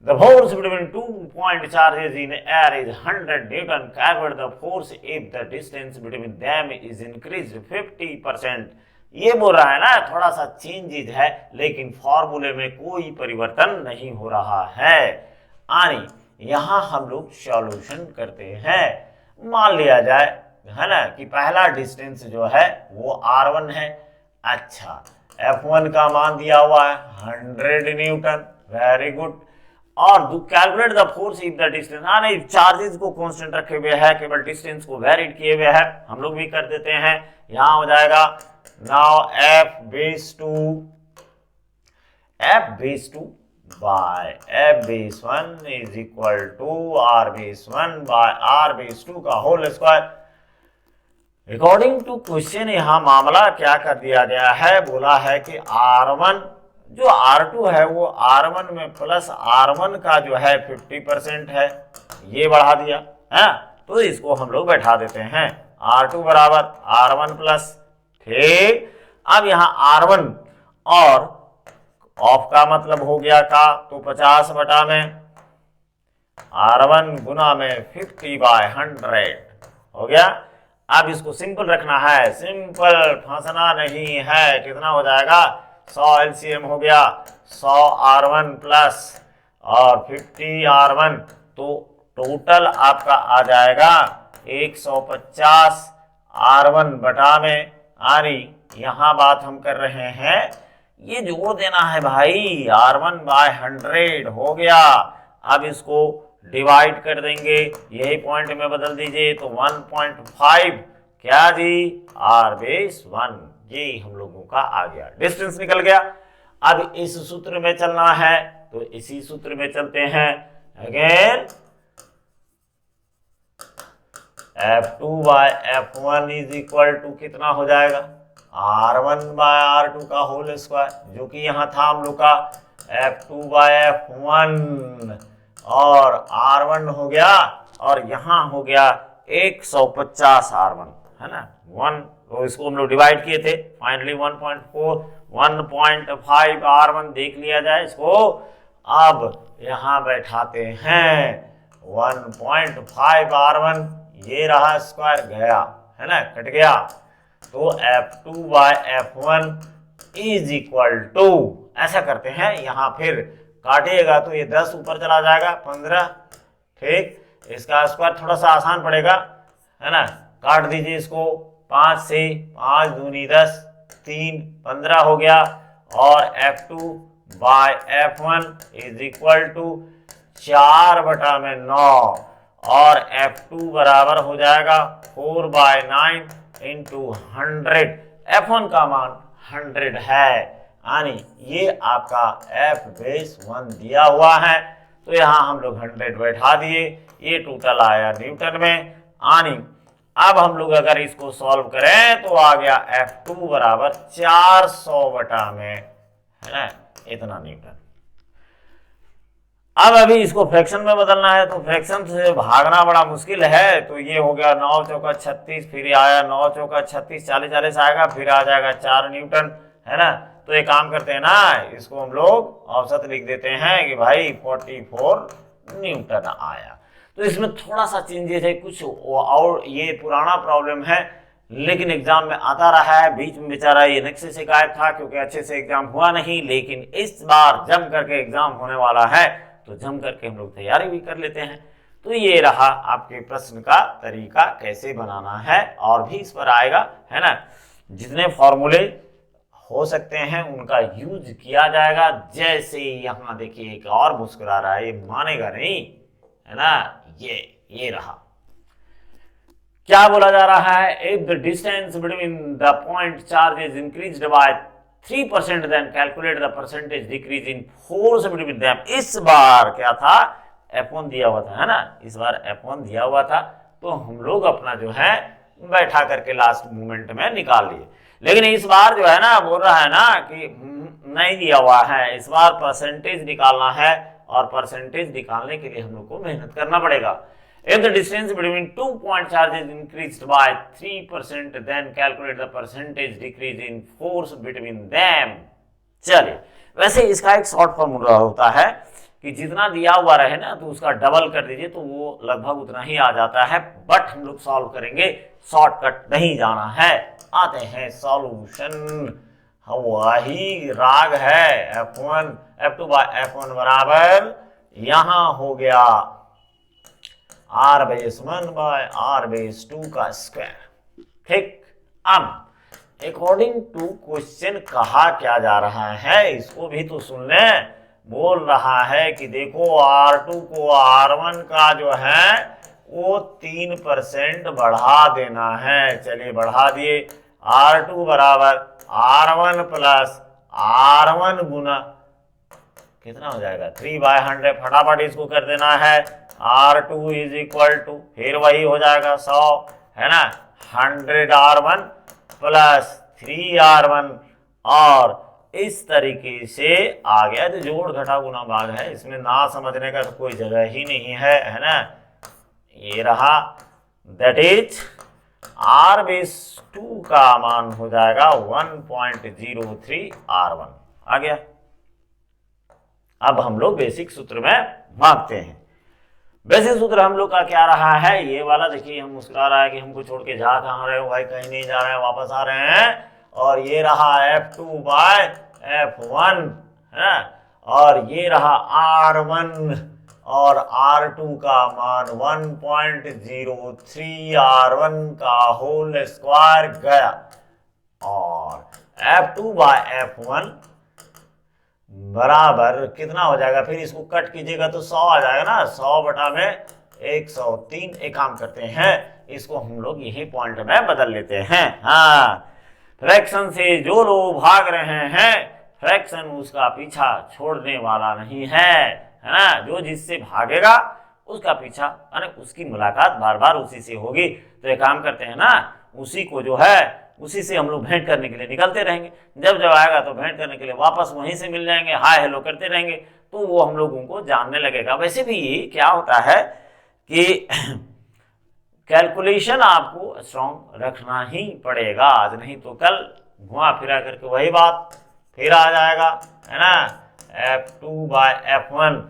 The force between 2 point charges in air is 100 Newton. Calculate the force if the distance between them is increased 50%. ये बोल रहा है ना, थोड़ा सा चेंजेज है, लेकिन फॉर्मूले में कोई परिवर्तन नहीं हो रहा है। यानी यहां हम लोग सॉल्यूशन करते हैं। मान लिया जाए, है ना, कि पहला डिस्टेंस जो है वो R1 है। अच्छा, F1 का मान दिया हुआ है 100 न्यूटन, वेरी गुड। और calculate the force if the distance, हाँ नहीं, चार्जेस को कांस्टेंट रखे हुए है, केवल डिस्टेंस को वेरिड किए हुए है, हम लोग भी कर देते हैं। यहां हो जाएगा now F/2 by F/1 is equal to R/1 by R/2 का whole square. According to question यहां मामला क्या कर दिया गया है, बोला है कि R1 जो R2 है वो R1 में प्लस R1 का जो है 50% है, ये बढ़ा दिया है, तो इसको हम लोग बैठा देते हैं, R2 बराबर R1 प्लस। ठीक, अब यहाँ R1 और ऑफ का मतलब हो गया का, तो 50 बटा में R1 गुना में 50/100 हो गया। अब इसको सिंपल रखना है, सिंपल फंसना नहीं है। कितना हो जाएगा, 100 LCM हो गया, 100 R1 प्लस और 50 R1, तो टोटल आपका आ जाएगा 150 R1 बटा में। यानी यहां बात हम कर रहे हैं, ये जोड़ देना है भाई, R1/100 हो गया। अब इसको डिवाइड कर देंगे, यही पॉइंट में बदल दीजिए, तो 1.5 क्या जी R/1 ये हम लोगों का आ गया, डिस्टेंस निकल गया। अब इस सूत्र में चलना है तो इसी सूत्र में चलते हैं। Again F2 by F1 is equal to कितना हो जाएगा, R1 बाय R2 का होल स्क्वायर, जो कि यहाँ था हम लोग का F2 बाय F1 और R1 हो गया और यहाँ हो गया 150 R1, है ना 1, तो इसको हम लोग डिवाइड किए थे, फाइनली 1.4 1.5 R1 देख लिया जाए इसको। अब यहाँ बैठाते हैं 1.5 R1, ये रहा स्क्वायर गया, है ना कट गया, तो F2 by F1 is equal to, ऐसा करते हैं यहाँ फिर काटिएगा तो ये 10 ऊपर चला जाएगा 15, ठीक, इसका स्क्वायर थोड़ा सा आसान पड़ेगा, है ना, काट दीजिए इसको 5 से, 5 दूनी 10, 3 15 हो गया, और F2 by F1 is equal to 4/9 और F2 बराबर हो जाएगा 4/9 इंटू 100। F1 का मान 100 है, यानी ये आपका F बेस 1 दिया हुआ है, तो यहाँ हम लोग 100 बैठा दिए, ये टोटल आया न्यूटन में, यानी अब हम लोग अगर इसको सॉल्व करें तो आ गया F2 बराबर 400 में, है ना, इतना न्यूटन। अब अभी इसको फ्रैक्शन में बदलना है, तो फ्रैक्शन से भागना बड़ा मुश्किल है, तो ये हो गया 9 चौका 36, फिर आया 9 चौका 36, 40 आएगा, फिर आ जाएगा 4 न्यूटन, है ना। तो एक काम करते हैं ना, इसको हम लोग औसत लिख देते हैं कि भाई 44 न्यूटन आया। तो इसमें थोड़ा सा चेंजेस है कुछ, और ये पुराना प्रॉब्लम है लेकिन एग्जाम में आता रहा है, बीच में बेचारा ये नक्शे से गायब था क्योंकि अच्छे से एग्जाम हुआ नहीं, लेकिन इस बार जम करके एग्जाम होने वाला है तो जम करके हम लोग तैयारी भी कर लेते हैं। तो ये रहा आपके प्रश्न का तरीका कैसे बनाना है, और भी इस पर आएगा, है ना, जितने फॉर्मूले हो सकते हैं उनका यूज किया जाएगा। जैसे यहाँ देखिए एक और मुस्कुरा रहा है, ये मानेगा नहीं, है ना, ये रहा, क्या बोला जा रहा है, if the distance between the point charge is increased by 3% then calculate the percentage decrease in force between them. इस बार क्या था, F1 दिया हुआ था, है ना, इस बार F1 दिया हुआ था, तो हम लोग अपना जो है बैठा करके लास्ट मोमेंट में निकाल लिए। लेकिन इस बार जो है ना बोल रहा है ना कि नहीं दिया हुआ है, इस बार परसेंटेज निकालना है, और परसेंटेज निकालने के लिए हम लोग को मेहनत करना पड़ेगा। If the distance between 2 point charges increased by 3%, then calculate the percentage decrease in force between them। चलिए, वैसे इसका एक शॉर्ट फॉर्मूला होता है कि जितना दिया हुआ रहे ना तो उसका डबल कर दीजिए तो वो लगभग उतना ही आ जाता है, बट हम लोग सॉल्व करेंगे, शॉर्टकट नहीं जाना है। आते हैं सॉल्यूशन, वही राग है, F2 बाय F1 बराबर यहां हो गया R base 1 by R base 2 का स्क्वायर, ठीक। अब अकॉर्डिंग टू क्वेश्चन कहा क्या जा रहा है, इसको भी तो सुन ले। बोल रहा है कि देखो R2 को R1 का जो है वो 3% बढ़ा देना है। चलिए बढ़ा दिए, R2 बराबर R1 प्लस R1 गुना कितना हो जाएगा 3/100, फटाफट इसको कर देना है। R2 इज इक्वल टू, फिर वही हो जाएगा 100, है ना, 100 R1 प्लस 3 R1, और इस तरीके से आ गया। तो जोड़ घटा गुना भाग है, इसमें ना समझने का तो कोई जगह ही नहीं है ना। ये रहा, दैट इज R बेस 2 का मान हो जाएगा 1.03 R1 आ गया। अब हम लोग बेसिक सूत्र में भागते हैं। बेसिक सूत्र हम लोग का क्या रहा है, ये वाला देखिए, हम मुस्कुरा रहा है कि हमको छोड़ के जा कहाँ रहे हो भाई, कहीं नहीं जा रहे हैं, वापस आ रहे हैं। और ये रहा F2 बाय F1 है, और ये रहा R1 और R2 का मान 1.03 R1 का होल स्क्वायर गया, और F2 बाय F1 बराबर कितना हो जाएगा, फिर इसको कट कीजिएगा तो 100 आ जाएगा ना, 100/103। एक काम करते हैं, इसको हम लोग यही पॉइंट में बदल लेते हैं। हाँ, फ्रैक्शन से जो लोग भाग रहे हैं, फ्रैक्शन उसका पीछा छोड़ने वाला नहीं है ना। जो जिससे भागेगा उसका पीछा यानी उसकी मुलाकात बार बार उसी से होगी। तो एक काम करते हैं ना, उसी को जो है उसी से हम लोग भेंट करने के लिए निकलते रहेंगे। जब जब आएगा तो भेंट करने के लिए वापस वहीं से मिल जाएंगे, हाय हेलो करते रहेंगे, तो वो हम लोगों को जानने लगेगा। वैसे भी क्या होता है कि कैलकुलेशन आपको स्ट्रॉन्ग रखना ही पड़ेगा, आज नहीं तो कल घुमा फिरा करके वही बात फिर आ जाएगा, है ना। F2/F1।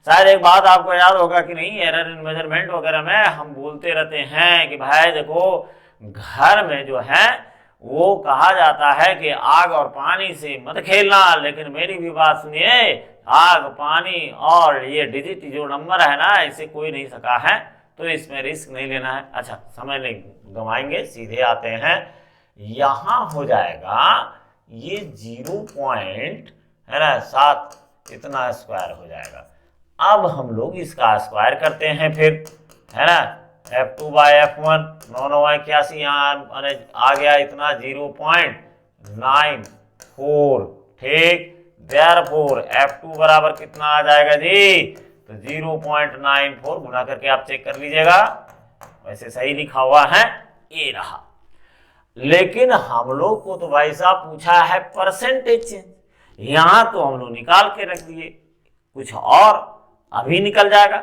शायद एक बात आपको याद होगा कि नहीं, एरर इन मेजरमेंट वगैरह में हम बोलते रहते हैं कि भाई देखो घर में जो है वो कहा जाता है कि आग और पानी से मत खेलना, लेकिन मेरी भी बात सुनिए, आग पानी और ये डिजिट जो नंबर है ना, इसे कोई नहीं सका है, तो इसमें रिस्क नहीं लेना है। अच्छा समय नहीं गंवाएंगे, सीधे आते हैं। यहां हो जाएगा ये 0 है ना 7 इतना स्क्वायर हो जाएगा। अब हम लोग इसका स्क्वायर करते हैं फिर, है ना। F2/F1 981 यहाँ आ गया इतना 0.94, ठीक। देयरफॉर F2 बराबर कितना आ जाएगा जी, तो 0.94 गुना करके आप चेक कर लीजिएगा, वैसे सही लिखा हुआ है, ये रहा। लेकिन हम लोग को तो भाई साहब पूछा है परसेंटेज चेंज, यहां तो हम लोग निकाल के रख दिए, कुछ और अभी निकल जाएगा।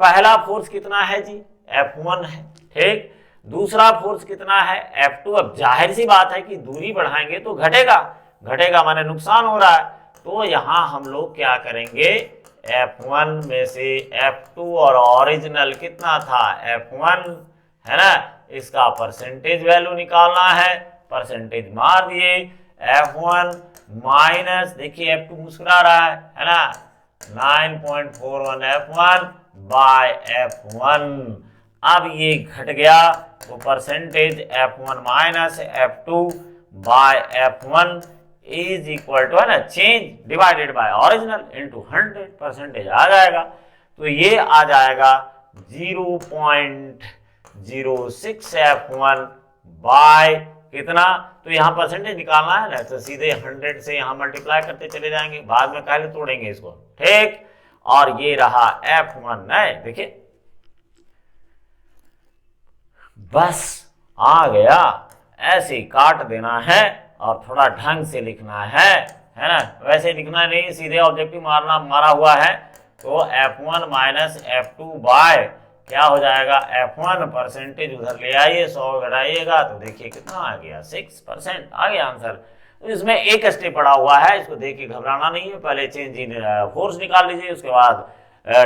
पहला फोर्स कितना है जी, F1 है, ठीक। दूसरा फोर्स कितना है, F2। अब जाहिर सी बात है कि दूरी बढ़ाएंगे तो घटेगा, घटेगा माने नुकसान हो रहा है, तो यहां हम लोग क्या करेंगे, F1 में से F2 और ओरिजिनल कितना था F1, है ना, इसका परसेंटेज वैल्यू निकालना है, परसेंटेज मार दिए। F1 माइनस, देखिए F2 मुस्कुरा रहा है ना, 9.41 F1/F1। अब ये घट गया तो percentage F1 minus F2/F1 is equal to, है ना, change divided by original into 100, percentage आ जाएगा। तो ये आ जाएगा 0.06 F1 बाय कितना, तो यहाँ परसेंटेज निकालना है ना, तो सीधे 100 से यहाँ मल्टीप्लाई करते चले जाएंगे, बाद में पहले तोड़ेंगे इसको, ठीक। और ये रहा F1 है, देखिए बस आ गया, ऐसे ही काट देना है और थोड़ा ढंग से लिखना है ना, वैसे लिखना नहीं, सीधे ऑब्जेक्टिव मारा हुआ है। तो F1 माइनस F2 बाय क्या हो जाएगा, F1 परसेंटेज उधर ले आइए, 100 घटाइएगा तो देखिए कितना आ गया, 6% आ गया आंसर। तो इसमें एक स्टेप पड़ा हुआ है, इसको देख के घबराना नहीं है, पहले चेंज इन फोर्स निकाल लीजिए, उसके बाद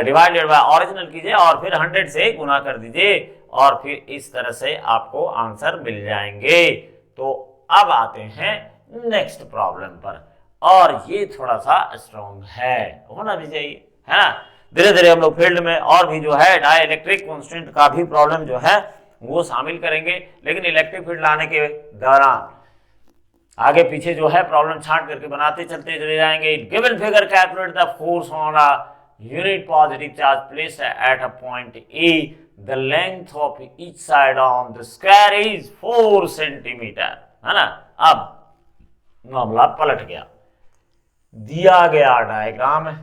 डिवाइडेड बाय ओरिजिनल कीजिए और फिर 100 से गुना कर दीजिए, और फिर इस तरह से आपको आंसर मिल जाएंगे। तो अब आते हैं नेक्स्ट प्रॉब्लम पर, और ये थोड़ा सा स्ट्रॉन्ग है, होना भी चाहिए, है ना। धीरे धीरे हम लोग फील्ड में और भी जो है डाइलेक्ट्रिक कांस्टेंट का भी प्रॉब्लम जो है वो शामिल करेंगे, लेकिन इलेक्ट्रिक फील्ड लाने के दौरान आगे पीछे जो है प्रॉब्लम छांट करके बनाते चलते चले जाएंगे। Given figure calculate the force on a unit positive charge placed at a point A, the length of each side on the square is 4 centimetre, है ना। अब मामला पलट गया, दिया गया डायग्राम है,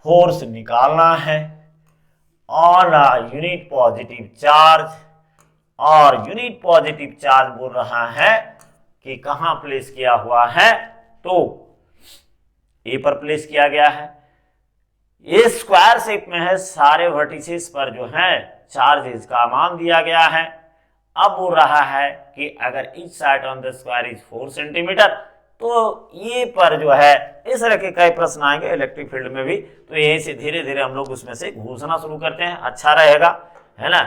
फोर्स निकालना है on a unit positive charge, और यूनिट पॉजिटिव चार्ज बोल रहा है कि कहां प्लेस किया हुआ है, तो ए पर प्लेस किया गया है। ये स्क्वायर शेप में है, सारे वर्टिसेस पर जो है चार्जेस का मान दिया गया है। अब बोल रहा है कि अगर each side on the square is 4 centimetre, तो ये पर जो है इस तरह के कई प्रश्न आएंगे इलेक्ट्रिक फील्ड में भी, तो यहीं से धीरे धीरे हम लोग उसमें से घुसना शुरू करते हैं, अच्छा रहेगा, है ना।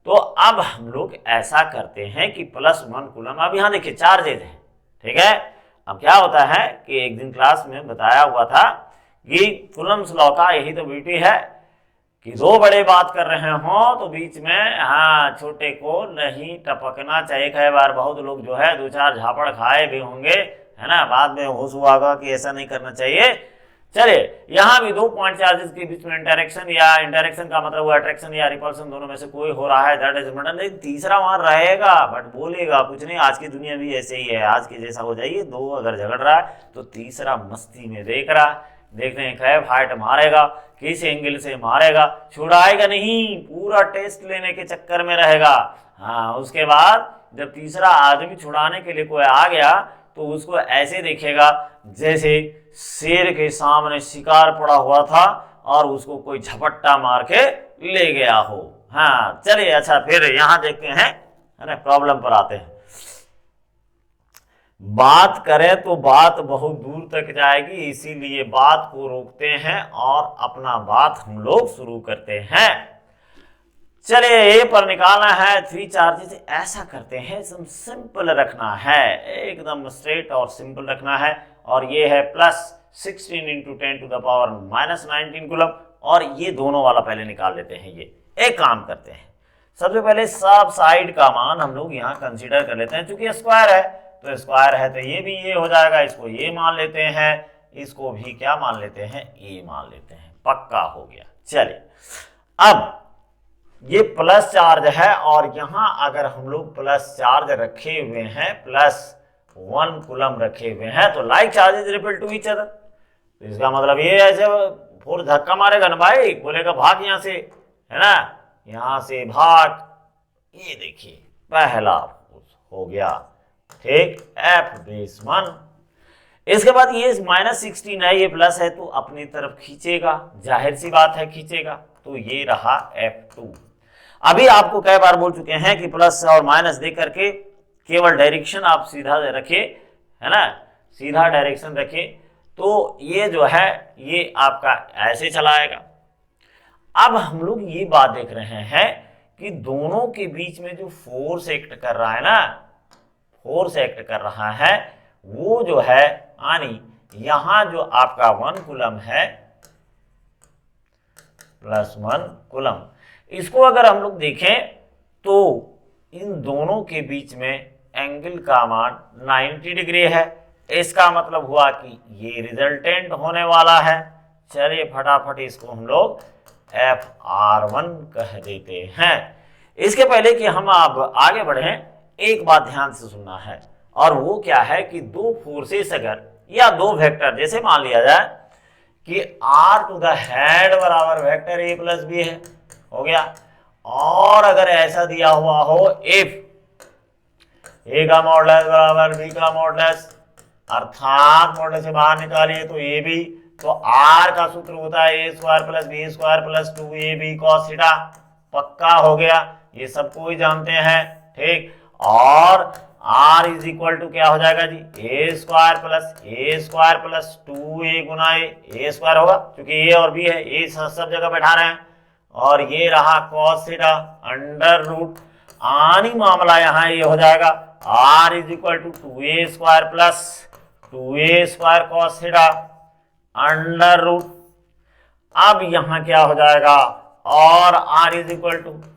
तो अब हम लोग ऐसा करते हैं कि +1 कूलम, अब यहाँ देखिए चार्जेज है, ठीक है। अब क्या होता है कि एक दिन क्लास में बताया हुआ था कि कूलम्स लॉ का यही तो ब्यूटी है कि दो बड़े बात कर रहे हो तो बीच में हाँ छोटे को नहीं टपकना चाहिए। कई बार बहुत लोग जो है 2-4 झापड़ खाए भी होंगे, है ना, बाद में होश हुआ होगा कि ऐसा नहीं करना चाहिए। चलिए यहां भी 2 पॉइंट चार्जेस के बीच में इंटरेक्शन, या इंटरेक्शन का मतलब वो अट्रैक्शन या रिपल्शन दोनों में से कोई हो रहा है, दैट इज मैटर। लेकिन तीसरा वहां रहेगा बट बोलेगा कुछ नहीं। आज की दुनिया भी ऐसे ही है, आज के जैसा हो जाइए। दो अगर झगड़ रहा है तो तीसरा मस्ती में देख रहा है, देखते हैं कैब हाइट मारेगा, किस एंगल से मारेगा, छुड़ाएगा नहीं, पूरा टेस्ट लेने के चक्कर में रहेगा। हाँ, उसके बाद जब तीसरा आदमी छुड़ाने के लिए कोई आ गया तो उसको ऐसे देखेगा जैसे शेर के सामने शिकार पड़ा हुआ था और उसको कोई झपट्टा मार के ले गया हो। हाँ चलिए, अच्छा फिर यहां देखते हैं, है ना, प्रॉब्लम पर आते हैं। बात करें तो बात बहुत दूर तक जाएगी, इसीलिए बात को रोकते हैं और अपना बात हम लोग शुरू करते हैं। चलिए ए पर निकालना है 3 चार्जेस। ऐसा करते हैं, सिंपल रखना है, एकदम स्ट्रेट और सिंपल रखना है। और ये है +16 × 10⁻⁻19 कूलम, और ये दोनों वाला पहले निकाल लेते हैं। ये एक काम करते हैं, सबसे पहले सब साइड का मान हम लोग यहाँ कंसीडर कर लेते हैं। चूंकि स्क्वायर है तो स्क्वायर है तो ये भी ये हो जाएगा, इसको ये मान लेते हैं, इसको भी क्या मान लेते हैं, ये मान लेते हैं, पक्का हो गया। चलिए अब ये प्लस चार्ज है और यहां अगर हम लोग प्लस चार्ज रखे हुए हैं, +1 कूलम रखे हुए हैं, तो like charges repel to each other. तो इसका मतलब ये ऐसे फोर्स धक्का मारेगा ना भाई, बोलेगा भाग यहां से, है ना, यहां से भाग। ये देखिए पहला फोर्स हो गया, ठीक, F-1। इसके बाद ये -16 है, ये प्लस है तो अपनी तरफ खींचेगा, जाहिर सी बात है खींचेगा, तो ये रहा F2। अभी आपको कई बार बोल चुके हैं कि प्लस और माइनस दे करके केवल डायरेक्शन आप सीधा रखिए, है ना, सीधा डायरेक्शन रखिए, तो ये जो है ये आपका ऐसे चलाएगा। अब हम लोग ये बात देख रहे हैं कि दोनों के बीच में जो फोर्स एक्ट कर रहा है ना, फोर्स एक्ट कर रहा है वो जो है, यानी यहां जो आपका 1 कूलम है, +1 कूलम, इसको अगर हम लोग देखें तो इन दोनों के बीच में एंगल का मान 90 डिग्री है। इसका मतलब हुआ कि ये रिजल्टेंट होने वाला है। चलिए फटाफट इसको हम लोग Fr1 कह देते हैं। इसके पहले कि हम अब आगे बढ़ें, एक बात ध्यान से सुनना है, और वो क्या है कि दो फोर्सेस अगर या दो वेक्टर, जैसे मान लिया जाए कि r⁻हेड बराबर वेक्टर a + b है, हो गया, और अगर ऐसा दिया हुआ हो if a का मॉडुलस बराबर b का मॉडुलस, अर्थात मॉडुलस से बाहर निकालिए तो a b, तो r का सूत्र होता है a² + b² + 2ab cos θ, पक्का हो गया, ये सबको ही जानते हैं, ठीक। और r = क्या हो जाएगा जी, a² + 2a गुना a² होगा, क्योंकि a और b है, a सब जगह बैठा रहे हैं, और ये रहा cos θ √ आनी मामला यहाँ ये हो जाएगा r = 2a² + 2a² cos θ √ अब यहाँ क्या हो जाएगा, और r =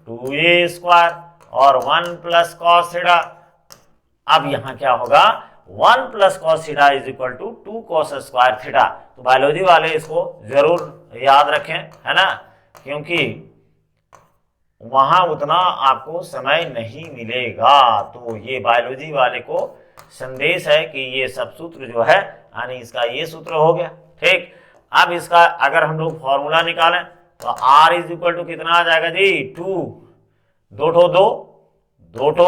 2a² और 1 + cos θ। अब यहाँ क्या होगा, 1 + cos θ = 2 cos² θ। तो बायोलॉजी वाले इसको जरूर याद रखें, है ना, क्योंकि वहां उतना आपको समय नहीं मिलेगा। तो ये बायोलॉजी वाले को संदेश है कि ये सब सूत्र जो है, यानी इसका ये सूत्र हो गया, ठीक। अब इसका अगर हम लोग फॉर्मूला निकालें तो r = कितना आ जाएगा जी, 2, 2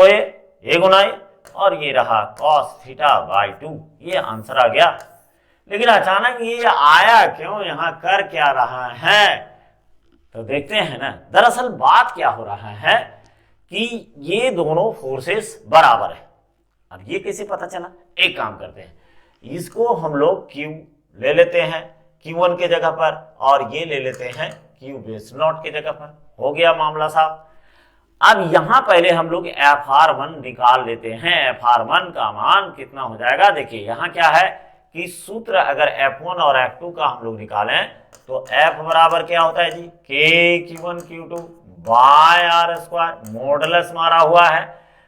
a गुना a, और ये रहा cos θ/2, ये आंसर आ गया। लेकिन अचानक ये आया क्यों, यहाँ कर क्या रहा है, तो देखते हैं ना। दरअसल बात क्या हो रहा है कि ये दोनों फोर्सेस बराबर है। अब ये कैसे पता चला, एक काम करते हैं, इसको हम लोग Q ले लेते हैं Q1 के जगह पर, और ये ले लेते हैं Q⁻0 के जगह पर, हो गया मामला साहब। अब यहां पहले हम लोग Fr1 निकाल लेते हैं। Fr1 का मान कितना हो जाएगा, देखिए यहां क्या है कि सूत्र अगर F1 और F2 का हम लोग निकालें तो F बराबर क्या होता है जी, K Q1 Q2/r², मॉडुलस मारा हुआ है,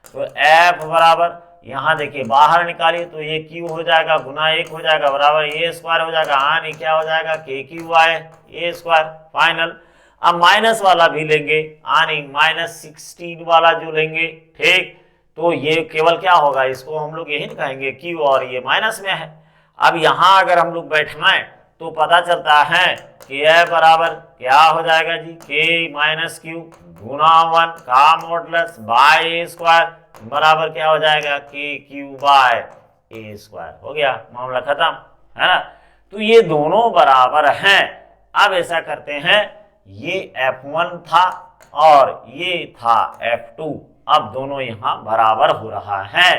तो F बराबर यहाँ देखिए बाहर निकालिए तो ये क्यू हो जाएगा गुना 1 हो जाएगा बराबर ए स्क्वायर हो जाएगा, यानी क्या हो जाएगा के क्यू वाई ए स्क्वायर फाइनल। अब माइनस वाला भी लेंगे, यानी -16 वाला जो लेंगे, ठीक, तो ये केवल क्या होगा, इसको हम लोग यही कहेंगे क्यू और ये माइनस में है। अब यहाँ अगर हम लोग बैठवाएं तो पता चलता है कि यह बराबर क्या हो जाएगा जी, के माइनस क्यू गुना 1 का मॉडुलस बाय ए स्क्वायर बराबर क्या हो जाएगा के क्यू बाय ए स्क्वायर। हो गया मामला खत्म, है ना। तो ये दोनों बराबर हैं। अब ऐसा करते हैं, ये F1 था और ये था F2, अब दोनों यहाँ बराबर हो रहा है।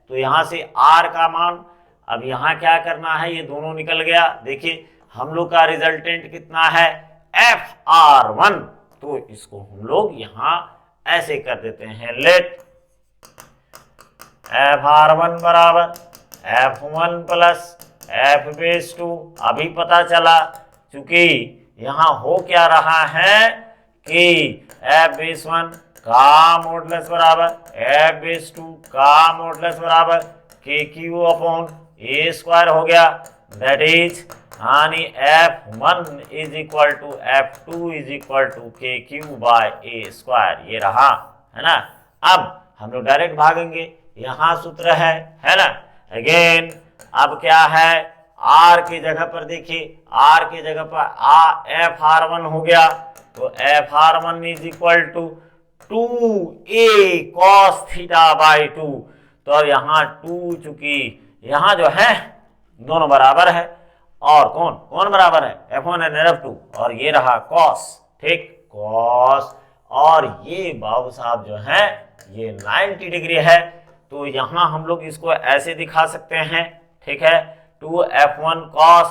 तो यहाँ से R का मान, अब यहाँ क्या करना है, ये दोनों निकल गया। देखिए हम लोग का रिजल्टेंट कितना है FR1, तो इसको हम लोग यहाँ ऐसे कर देते हैं, लेट FR1 बराबर F1 प्लस F बेस 2। अभी पता चला, चूंकि यहाँ हो क्या रहा है कि F बेस 1 का मॉडुलस बराबर F बेस 2 का मॉडुलस बराबर के क्यू अपॉन ए स्क्वायर हो गया, दैट इज यानी F1 is equal to F2 is equal to K Q by A square, ये रहा, है ना। अब हम लोग डायरेक्ट भागेंगे, यहाँ सूत्र है ना। अगेन अब क्या है, R की जगह पर देखिए, R की जगह पर FR1 हो गया, तो FR1 is equal to 2a cos theta by 2। तो अब यहाँ 2, चूंकि यहाँ जो है दोनों बराबर है, और कौन कौन बराबर है, F1 एंड F2, और ये रहा cos, ठीक, cos, और ये बाबू साहब जो है ये 90 डिग्री है। तो यहाँ हम लोग इसको ऐसे दिखा सकते हैं, ठीक है, 2F1 cos,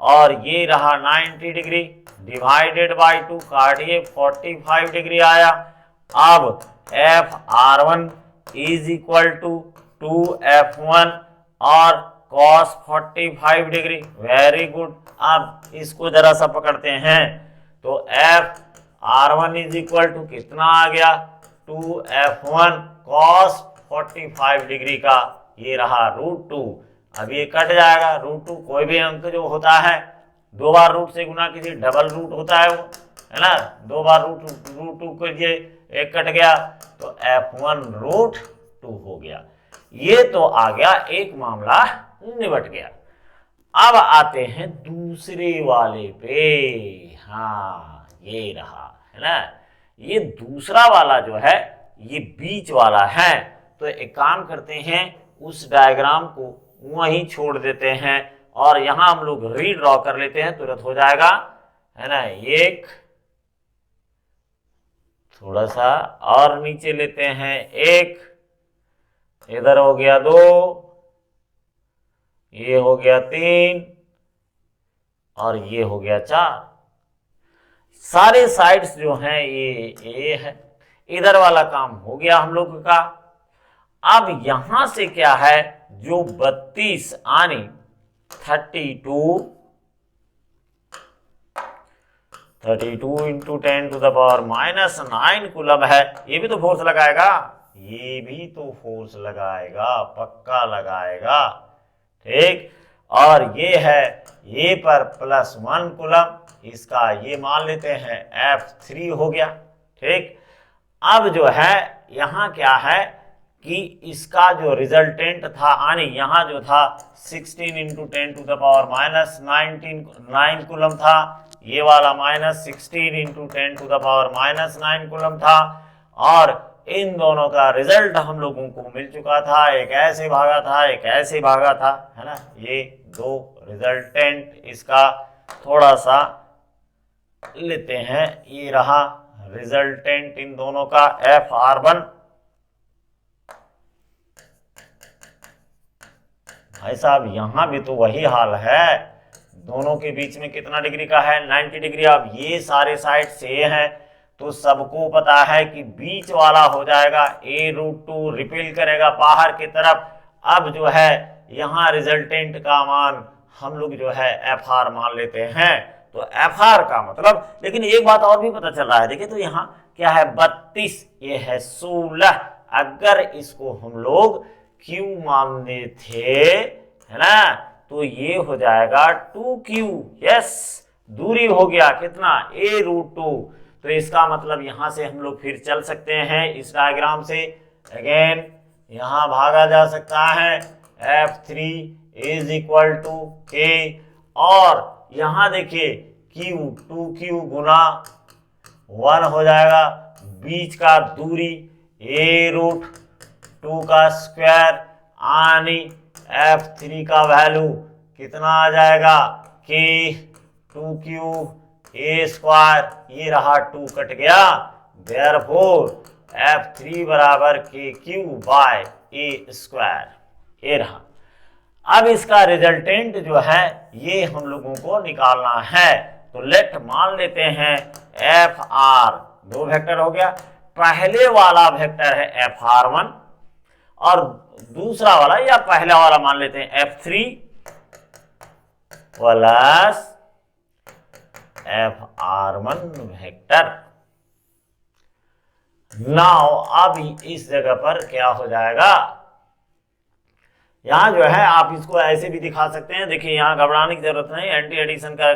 और ये रहा 90 डिग्री डिवाइडेड बाई 2, काटिए 45 डिग्री आया। अब FR1 is equal to 2F1 और cos 45 डिग्री, वेरी गुड। अब इसको जरा सा पकड़ते हैं, तो FR1 इज इक्वल टू कितना आ गया, 2F1 cos 45 डिग्री का, ये रहा √2। अब ये कट जाएगा, √2 कोई भी अंक जो होता है 2 बार रूट से गुना कीजिए, डबल रूट होता है वो, है ना, 2 बार √2 कीजिए, एक कट गया, तो F1 √2 हो गया। ये तो आ गया, एक मामला निबट गया। अब आते हैं दूसरे वाले पे, हाँ ये रहा, है ना। ये दूसरा वाला जो है ये बीच वाला है, तो एक काम करते हैं, उस डायग्राम को वहीं छोड़ देते हैं और यहां हम लोग रीड्रॉ कर लेते हैं, तुरंत हो जाएगा, है ना। एक थोड़ा सा और नीचे लेते हैं, एक इधर हो गया 2, ये हो गया 3, और ये हो गया 4। सारे साइड्स जो हैं ये है, इधर वाला काम हो गया हम लोग का। अब यहां से क्या है, जो 32 यानी 32 into 10 to the power -9 coulomb है, ये भी तो फोर्स लगाएगा, ये भी तो फोर्स लगाएगा, पक्का लगाएगा, ठीक। और ये है, ये पर +1 कूलम, इसका ये मान लेते हैं F3 हो गया, ठीक। अब जो है यहाँ क्या है कि इसका जो रिजल्टेंट था, यानी यहाँ जो था 16 into 10 to the power -9 coulomb था, ये वाला -16 into 10 to the power -9 coulomb था, और इन दोनों का रिजल्ट हम लोगों को मिल चुका था, एक ऐसे भागा था, एक ऐसे भागा था, है ना। ये दो रिजल्टेंट, इसका थोड़ा सा लेते हैं, ये रहा रिजल्टेंट इन दोनों का FR1। भाई साहब यहां भी तो वही हाल है, दोनों के बीच में कितना डिग्री का है, 90 डिग्री। अब ये सारे साइड से हैं, तो सबको पता है कि बीच वाला हो जाएगा A√2, रिपेल करेगा बाहर की तरफ। अब जो है यहाँ रिजल्टेंट का मान हम लोग जो है FR मान लेते हैं, तो FR का मतलब, लेकिन एक बात और भी पता चल रहा है, देखिए तो यहाँ क्या है 32, ये है 16। अगर इसको हम लोग क्यू मानने थे, है ना, तो ये हो जाएगा 2q। यस, दूरी हो गया कितना, a√2। तो इसका मतलब यहां से हम लोग फिर चल सकते हैं इस डायग्राम से। अगेन यहां भागा जा सकता है, F3 is equal to k, और यहां देखिए q 2q गुना 1 हो जाएगा, बीच का दूरी a√2 का स्क्वायर, यानी F3 का वैल्यू कितना आ जाएगा, k 2q a स्क्वायर, ये रहा 2 कट गया, देयरफॉर F3 बराबर kq बाय a स्क्वायर, ये रहा। अब इसका रिजल्टेंट जो है ये हम लोगों को निकालना है, तो लेट मान लेते हैं Fr, दो वेक्टर हो गया, पहले वाला वेक्टर है Fr1 और दूसरा वाला या पहला वाला मान लेते हैं F3 plus Fr1 vector. Now अब इस जगह पर क्या हो जाएगा, यहां जो है आप इसको ऐसे भी दिखा सकते हैं, देखिए यहां घबराने की जरूरत नहीं, एंटी एडिशन का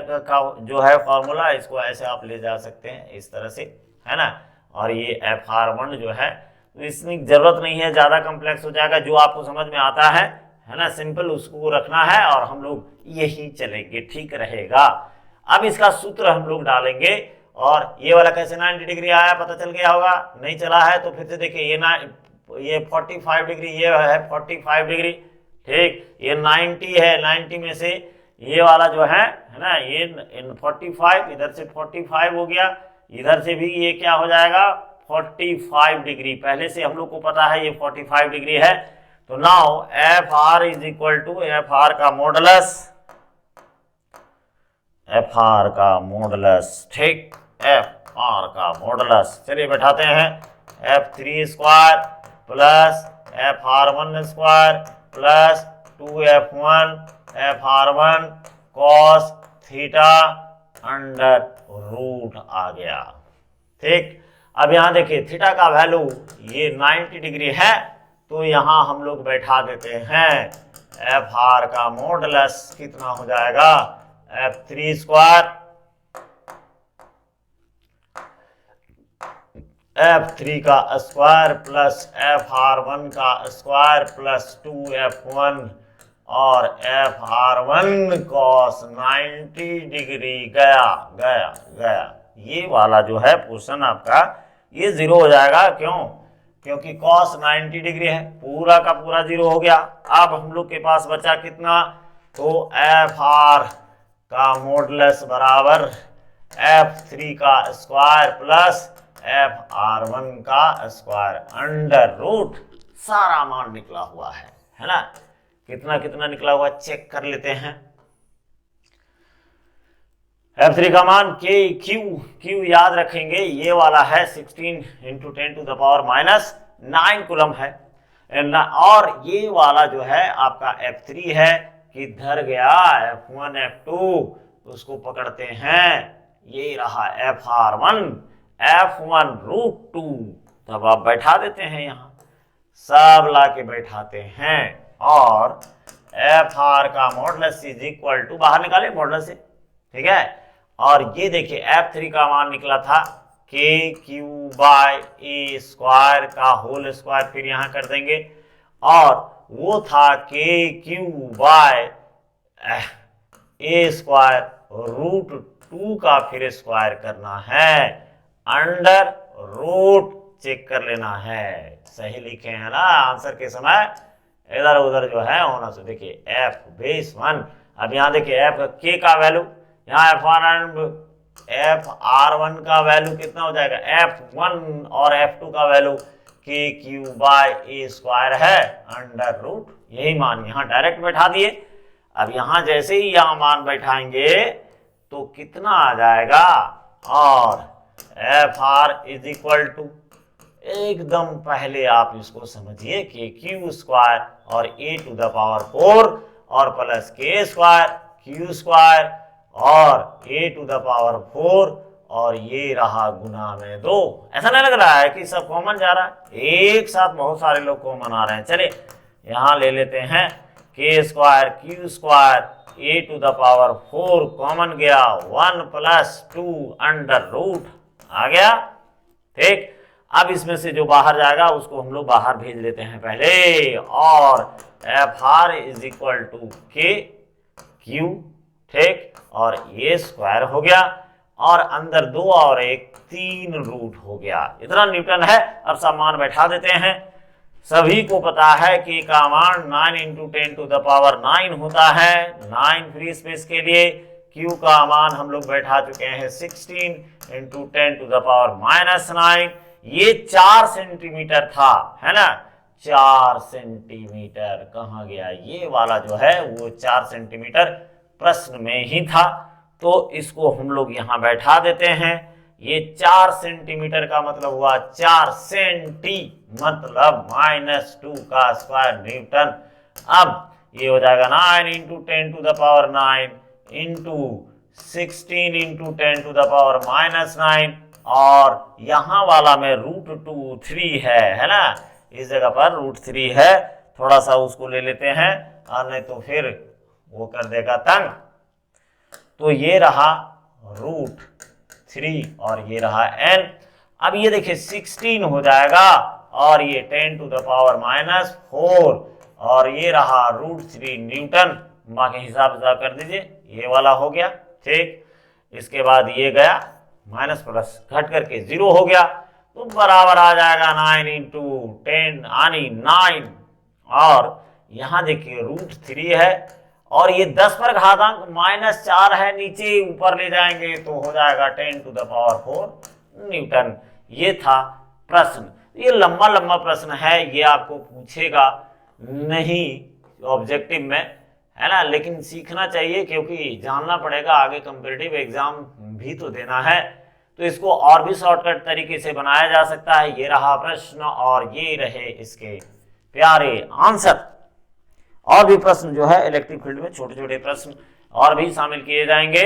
जो है फॉर्मूला, इसको ऐसे आप ले जा सकते हैं इस तरह से, है ना। और ये Fr1 जो है तो इसमें जरूरत नहीं है, ज्यादा कॉम्प्लेक्स हो जाएगा, जो आपको समझ में आता है ना, सिंपल उसको रखना है और हम लोग यही चलेंगे, ठीक रहेगा। अब इसका सूत्र हम लोग डालेंगे, और ये वाला कैसे 90 डिग्री आया पता चल गया होगा, नहीं चला है तो फिर से देखिए, ये 45 डिग्री, ये है 45 डिग्री, ठीक, ये 90 है, 90 में से ये वाला जो है ना, ये 45, इधर से 45 हो गया, इधर से भी ये क्या हो जाएगा 45 डिग्री, पहले से हम लोग को पता है ये 45 डिग्री है। तो now Fr is equal to Fr का मॉडुलस, Fr का मॉडुलस, ठीक, Fr का मॉडुलस, चलिए बैठाते हैं, F3 square plus Fr1 square plus 2F1 Fr1 cos theta under root आ गया, ठीक। अब यहां देखिए थीटा का वैल्यू ये 90 डिग्री है, तो यहां हम लोग बैठा देते हैं Fr का मॉडुलस कितना हो जाएगा, F3 स्क्वायर F3 का स्क्वायर प्लस Fr1 का स्क्वायर प्लस 2F1 और Fr1 cos 90 डिग्री गया गया गया, ये वाला जो है पोर्शन आपका ये 0 हो जाएगा, क्यों, क्योंकि cos 90 डिग्री है, पूरा का पूरा 0 हो गया। अब हम लोग के पास बचा कितना, तो Fr का मॉडुलस बराबर F3 का स्क्वायर प्लस Fr1 का स्क्वायर अंडर रूट, सारा मान निकला हुआ है ना, कितना कितना निकला हुआ चेक कर लेते हैं। F3 का मान Q याद रखेंगे, ये वाला है 16 × 10⁻⁹ कूलम है, और ये वाला जो है आपका F3 है, किधर गया F1 F2, उसको पकड़ते हैं, ये रहा F1√2, तब आप बैठा देते हैं, यहां सब ला के बैठाते हैं, और Fr का मॉडुलस इज इक्वल टू, बाहर निकाले मॉडुलस से, ठीक है, और ये देखिए F3 का मान निकला था kq बाय a स्क्वायर का होल स्क्वायर, फिर यहां कर देंगे, और वो था kq बाय a स्क्वायर √2 का फिर स्क्वायर करना है, अंडर रूट चेक कर लेना है, सही लिखे हैं ना आंसर के समय, इधर उधर जो है होना से, देखिए F1, अब यहाँ देखिए F k का वैल्यू, यहाँ Fr1 का वैल्यू कितना हो जाएगा, F1 और F2 का value kq by a square है, अंडर रूट, यही मान यहाँ डायरेक्ट बैठा दिए। अब यहाँ जैसे ही यहाँ मान बैठाएंगे तो कितना आ जाएगा, और Fr इज इक्वल टू, एकदम पहले आप इसको समझिए कि q स्क्वायर और a⁴ और plus k square q square और a⁴, और ये रहा गुना में 2। ऐसा नहीं लग रहा है कि सब कॉमन जा रहा है, एक साथ बहुत सारे लोग कॉमन आ रहे हैं। चलिए यहाँ ले लेते हैं k square Q square a to the power 4 common गया 1 प्लस 2 अंडर रूट आ गया। ठीक, अब इसमें से जो बाहर जाएगा उसको हम लोग बाहर भेज देते हैं पहले, और F R is equal to K Q. ठीक, और ये स्क्वायर हो गया और अंदर 2 और 1 3 रूट हो गया। इतना न्यूटन है। अब सब मान बैठा देते हैं। सभी को पता है कि का मान 9 इंटू 10 टू द पावर 9 होता है 9 फ्री स्पेस के लिए। Q का मान हम लोग बैठा चुके हैं 16 इंटू 10 टू द पावर -9। ये 4 सेंटीमीटर था, है ना। 4 सेंटीमीटर कहाँ गया, ये वाला जो है वो 4 सेंटीमीटर प्रश्न में ही था, तो इसको हम लोग यहाँ बैठा देते हैं। ये 4 सेंटीमीटर का मतलब हुआ 4 सेंटी मतलब -2 का स्क्वायर न्यूटन। अब ये हो जाएगा 9 into 10 to the power 9 into 16 into 10 to the power -9, और यहाँ वाला में √2 है ना। इस जगह पर √3 है, थोड़ा सा उसको ले लेते हैं और नहीं तो फिर वो कर देगा तंग। तो ये रहा √3 और ये रहा n। अब ये देखिए 16 हो जाएगा और ये 10 टू द पावर -4 और ये रहा √3 न्यूटन। बाकी हिसाब कर दीजिए, ये वाला हो गया। ठीक, इसके बाद ये गया माइनस प्लस घट करके 0 हो गया, तो बराबर आ जाएगा 9 इंटू 10 यानी 9, और यहाँ देखिए √3 है और ये 10 पर घातांक -4 है, नीचे ऊपर ले जाएंगे तो हो जाएगा 10 टू द पावर 4 न्यूटन। ये था प्रश्न। ये लंबा लंबा प्रश्न है, ये आपको पूछेगा नहीं ऑब्जेक्टिव में, है ना, लेकिन सीखना चाहिए क्योंकि जानना पड़ेगा, आगे कंपैरेटिव एग्जाम भी तो देना है। तो इसको और भी शॉर्टकट तरीके से बनाया जा सकता है। ये रहा प्रश्न और ये रहे इसके प्यारे आंसर। और भी प्रश्न जो है इलेक्ट्रिक फील्ड में छोटे छोटे प्रश्न और भी शामिल किए जाएंगे।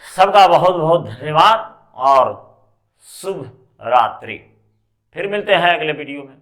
सबका बहुत बहुत धन्यवाद और शुभ रात्रि। फिर मिलते हैं अगले वीडियो में।